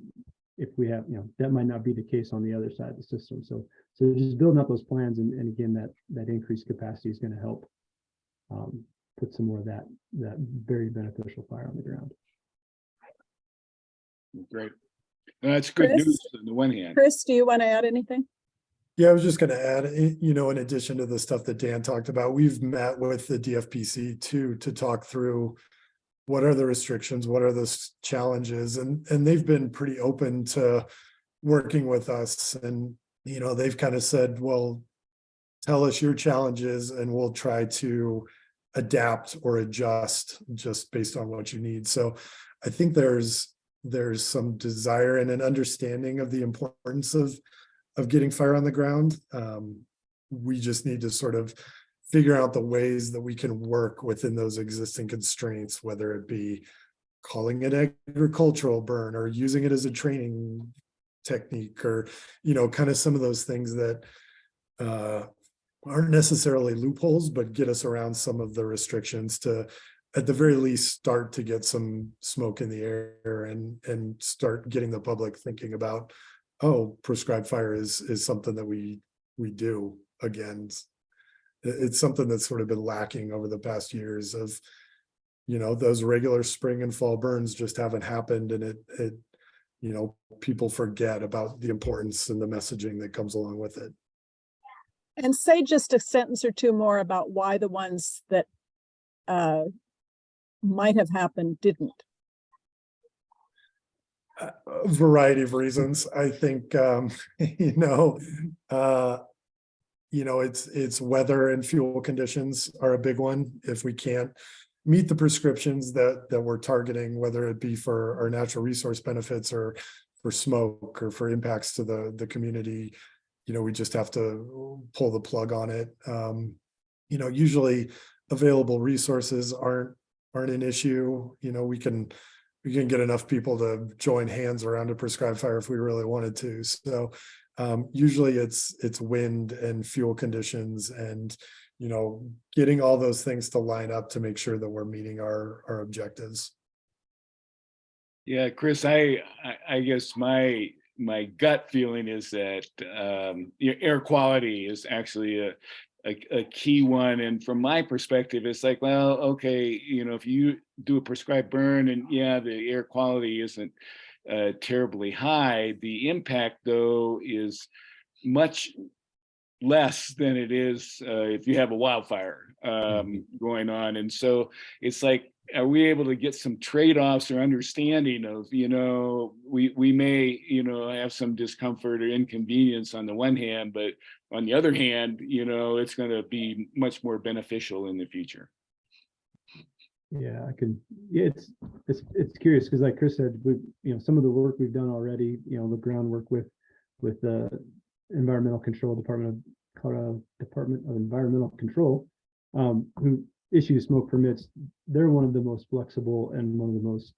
If we have, you know, that might not be the case on the other side of the system. So just building up those plans, and again, that increased capacity is going to help put some more of that very beneficial fire on the ground. Great. That's good Chris? news on the one hand. Chris, do you want to add anything? Yeah, I was just going to add, you know, in addition to the stuff that Dan talked about, we've met with the DFPC too, to talk through what are the restrictions, what are the challenges, and they've been pretty open to working with us. And, you know, they've kind of said, well, tell us your challenges and we'll try to adapt or adjust just based on what you need. So I think there's some desire and an understanding of the importance of getting fire on the ground. We just need to sort of figure out the ways that we can work within those existing constraints, whether it be calling it agricultural burn or using it as a training technique, or, you know, kind of some of those things that aren't necessarily loopholes, but get us around some of the restrictions to, at the very least, start to get some smoke in the air and start getting the public thinking about, oh, prescribed fire is something that we do again. It's something that's sort of been lacking over the past years of, you know, those regular spring and fall burns just haven't happened. And it, you know, people forget about the importance and the messaging that comes along with it. And say just a sentence or two more about why the ones that might have happened didn't. A variety of reasons. I think, you know, it's weather and fuel conditions are a big one. If we can't meet the prescriptions that we're targeting, whether it be for our natural resource benefits or for smoke or for impacts to the community, we just have to pull the plug on it. Usually available resources aren't an issue. We can get enough people to join hands around a prescribed fire if we really wanted to. So usually it's wind and fuel conditions and getting all those things to line up to make sure that we're meeting our objectives. Yeah, Chris, I guess my gut feeling is that air quality is actually a key one. And from my perspective, it's like, well, okay, if you do a prescribed burn and yeah, the air quality isn't terribly high, the impact though is much less than it is if you have a wildfire going on. And so it's like, are we able to get some trade-offs or understanding of, we may, have some discomfort or inconvenience on the one hand, but on the other hand, it's going to be much more beneficial in the future. Yeah, it's curious because like Chris said, some of the work we've done already, the groundwork with the Environmental Control Department of Colorado Department of Environmental Control, who issues smoke permits. They're one of the most flexible and one of the most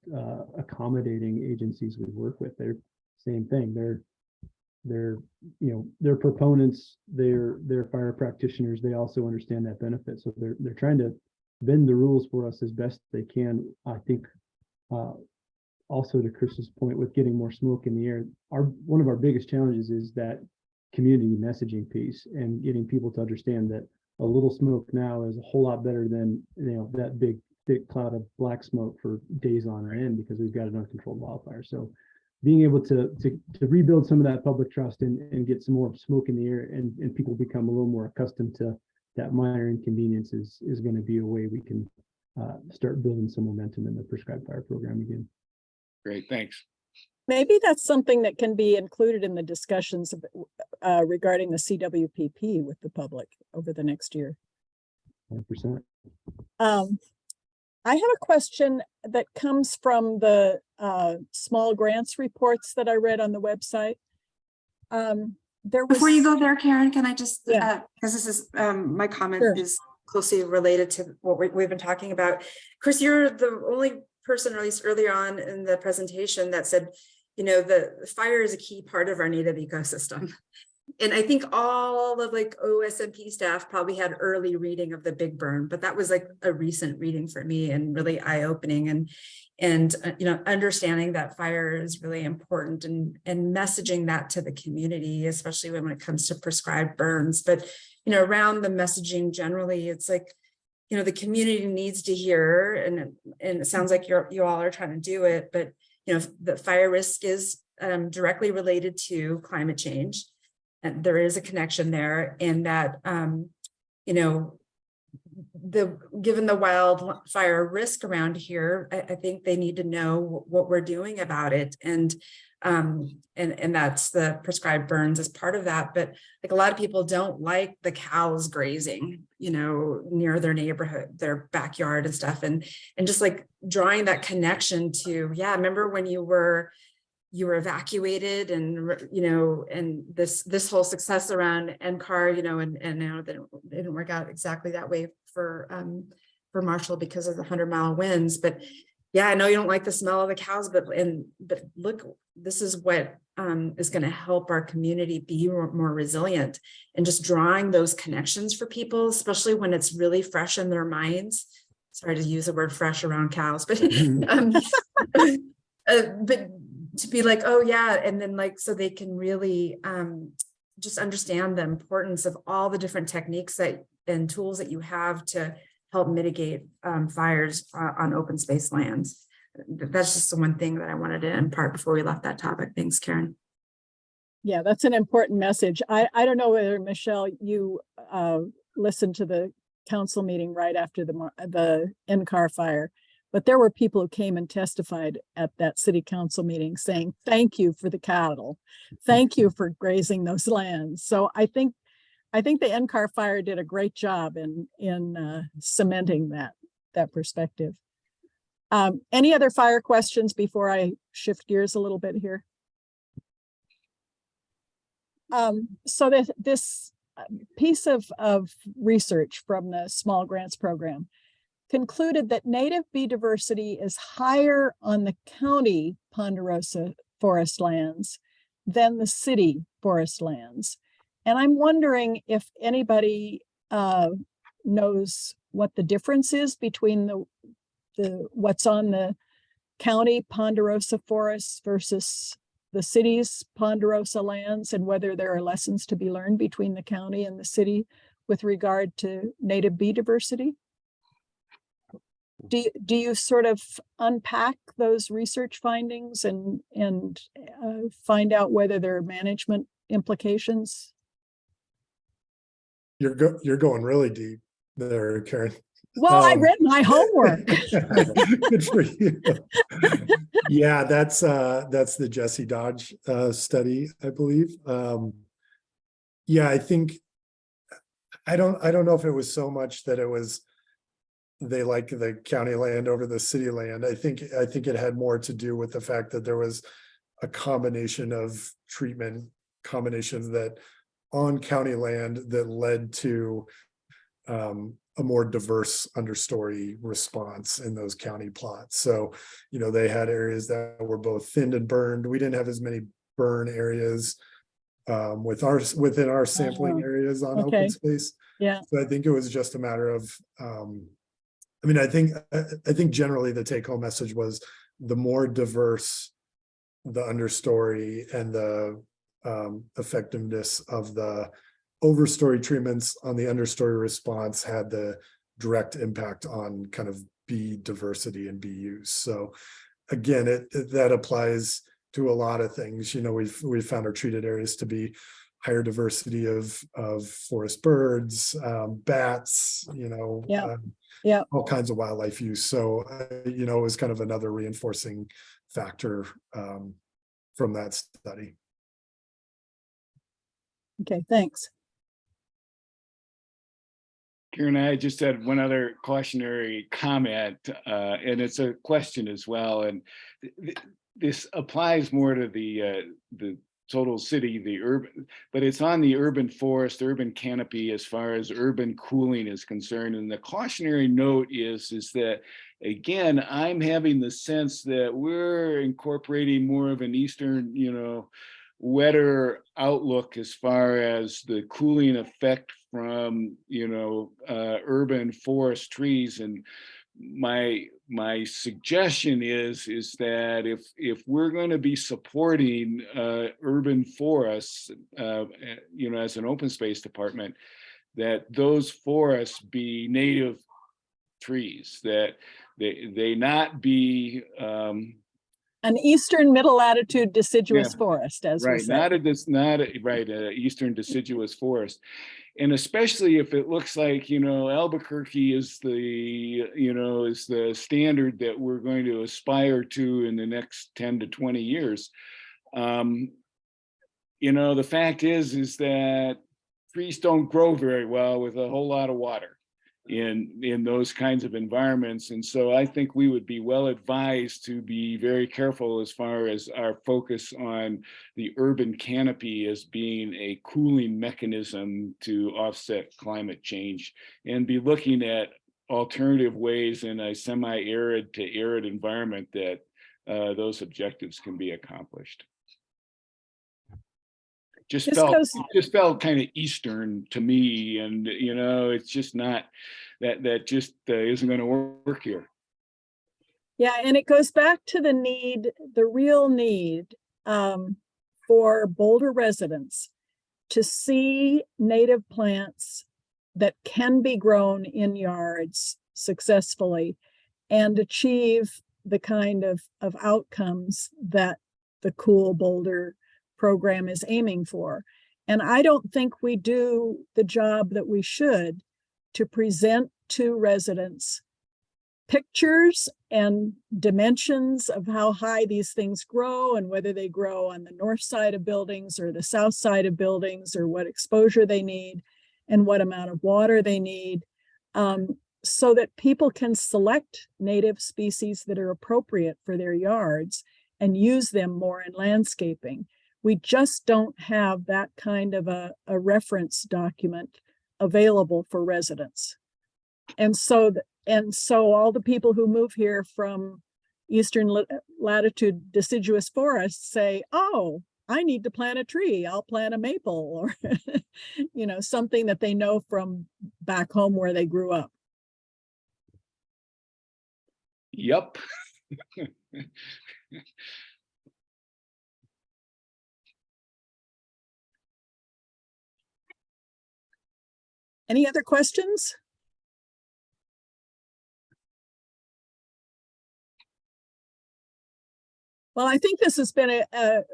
accommodating agencies we work with. They're same thing. They're proponents. They're fire practitioners. They also understand that benefit. So they're trying to bend the rules for us as best they can. I think also to Chris's point with getting more smoke in the air, one of our biggest challenges is that community messaging piece and getting people to understand that a little smoke now is a whole lot better than that big thick cloud of black smoke for days on end because we've got an uncontrolled wildfire. So being able to rebuild some of that public trust and get some more smoke in the air and people become a little more accustomed to that minor inconvenience is going to be a way we can start building some momentum in the prescribed fire program again. Great, thanks. Maybe that's something that can be included in the discussions regarding the CWPP with the public over the next year. 100%. I have a question that comes from the small grants reports that I read on the website. Before you go there, Karen, can I just, because this is my comment Sure. is closely related to what we've been talking about. Chris, you're the only person, or at least earlier on in the presentation, that said, the fire is a key part of our native ecosystem. And I think all of OSMP staff probably had early reading of the big burn, but that was like a recent reading for me and really eye-opening and understanding that fire is really important and messaging that to the community, especially when it comes to prescribed burns. But, around the messaging generally, it's like, the community needs to hear, and it sounds like you all are trying to do it, but, the fire risk is directly related to climate change. And there is a connection there, and that, given the wildfire risk around here, I think they need to know what we're doing about it. And that's the prescribed burns as part of that. But like a lot of people don't like the cows grazing, near their neighborhood, their backyard and stuff. And just like drawing that connection to, remember when you were evacuated and this whole success around NCAR, and now that it didn't work out exactly that way for Marshall because of the 100-mile winds. But I know you don't like the smell of the cows, but look, this is what is going to help our community be more resilient, and just drawing those connections for people, especially when it's really fresh in their minds. Sorry to use the word fresh around cows, but but to be like, oh yeah, and then so they can really just understand the importance of all the different techniques and tools that you have to help mitigate fires on open space lands. That's just the one thing that I wanted to impart before we left that topic. Thanks, Karen. Yeah, that's an important message. I don't know whether, Michelle, you listened to the council meeting right after the NCAR fire, but there were people who came and testified at that city council meeting saying, thank you for the cattle. Thank you for grazing those lands. So I think I think the NCAR fire did a great job in cementing that perspective. Any other fire questions before I shift gears a little bit here? So this piece of research from the Small Grants Program concluded that native bee diversity is higher on the county ponderosa forest lands than the city forest lands. And I'm wondering if anybody knows what the difference is between the what's on the county ponderosa forests versus the city's ponderosa lands, and whether there are lessons to be learned between the county and the city with regard to native bee diversity. Do you sort of unpack those research findings and find out whether there are management implications? You're going really deep there, Karen. Well, I read my homework. Good for you. Yeah, that's the Jesse Dodge study, I believe. Yeah, I think I don't know if it was so much that it was they like the county land over the city land. I think it had more to do with the fact that there was a combination of treatment combinations that on county land that led to a more diverse understory response in those county plots. So, you know, they had areas that were both thinned and burned. We didn't have as many burn areas within our sampling areas on open space. Yeah. So I think it was just a matter of, I mean, I think generally the take home message was the more diverse the understory and the effectiveness of the overstory treatments on the understory response had the direct impact on kind of bee diversity and bee use. So again, that applies to a lot of things. You know, we've found our treated areas to be higher diversity of forest birds, bats, you know, all kinds of wildlife use. So, you know, it was kind of another reinforcing factor from that study. Okay, thanks. Karen, I just had one other cautionary comment, and it's a question as well. And this applies more to the total city, the urban, but it's on the urban forest, urban canopy as far as urban cooling is concerned. And the cautionary note is that, again, I'm having the sense that we're incorporating more of an Eastern, you know, wetter outlook as far as the cooling effect from, you know, urban forest trees. And my suggestion is that if we're going to be supporting urban forests, you know, as an open space department, that those forests be native trees, that they not be an eastern middle latitude deciduous forest, as we say. Eastern deciduous forest. And especially if it looks like, you know, Albuquerque is the standard that we're going to aspire to in the next 10 to 20 years. You know, the fact is that trees don't grow very well with a whole lot of water in those kinds of environments. And so I think we would be well advised to be very careful as far as our focus on the urban canopy as being a cooling mechanism to offset climate change, and be looking at alternative ways in a semi-arid to arid environment that those objectives can be accomplished. Just felt kind of Eastern to me, and you know, it's just not that just isn't going to work here. Yeah, and it goes back to the real need for Boulder residents to see native plants that can be grown in yards successfully and achieve the kind of outcomes that the Cool Boulder program is aiming for. And I don't think we do the job that we should to present to residents pictures and dimensions of how high these things grow and whether they grow on the north side of buildings or the south side of buildings or what exposure they need. and what amount of water they need, so that people can select native species that are appropriate for their yards and use them more in landscaping. We just don't have that kind of a reference document available for residents. And so all the people who move here from eastern latitude deciduous forests say, oh, I need to plant a tree, I'll plant a maple, or you know, something that they know from back home where they grew up. Yup. Any other questions? Well, I think this has been a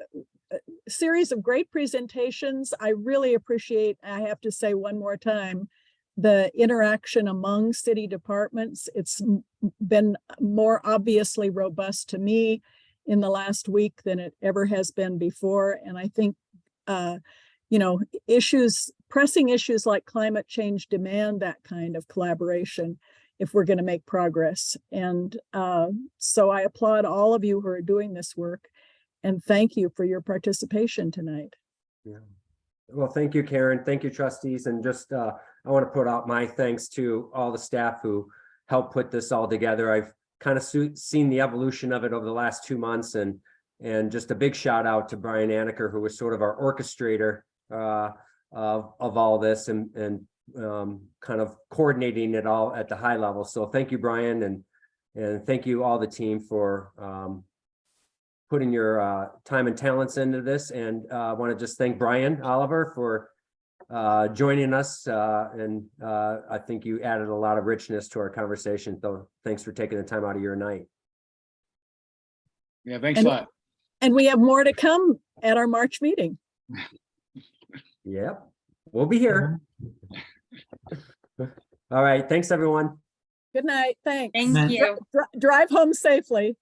series of great presentations. I really appreciate, I have to say one more time, the interaction among city departments. It's been more obviously robust to me in the last week than it ever has been before. And I think, you know, pressing issues like climate change demand that kind of collaboration if we're going to make progress. And so I applaud all of you who are doing this work, and thank you for your participation tonight. Yeah. Well, thank you, Karen. Thank you, trustees. And just, I want to put out my thanks to all the staff who helped put this all together. I've kind of seen the evolution of it over the last 2 months, and just a big shout out to Brian Aneker, who was sort of our orchestrator of all this and kind of coordinating it all at the high level. So thank you, Brian, and thank you all the team for putting your time and talents into this. And I want to just thank Brian Oliver for joining us. And I think you added a lot of richness to our conversation. So thanks for taking the time out of your night. Yeah, thanks a lot. And we have more to come at our March meeting. Yep, we'll be here. All right, thanks, everyone. Good night, thanks. Thank you. Drive home safely.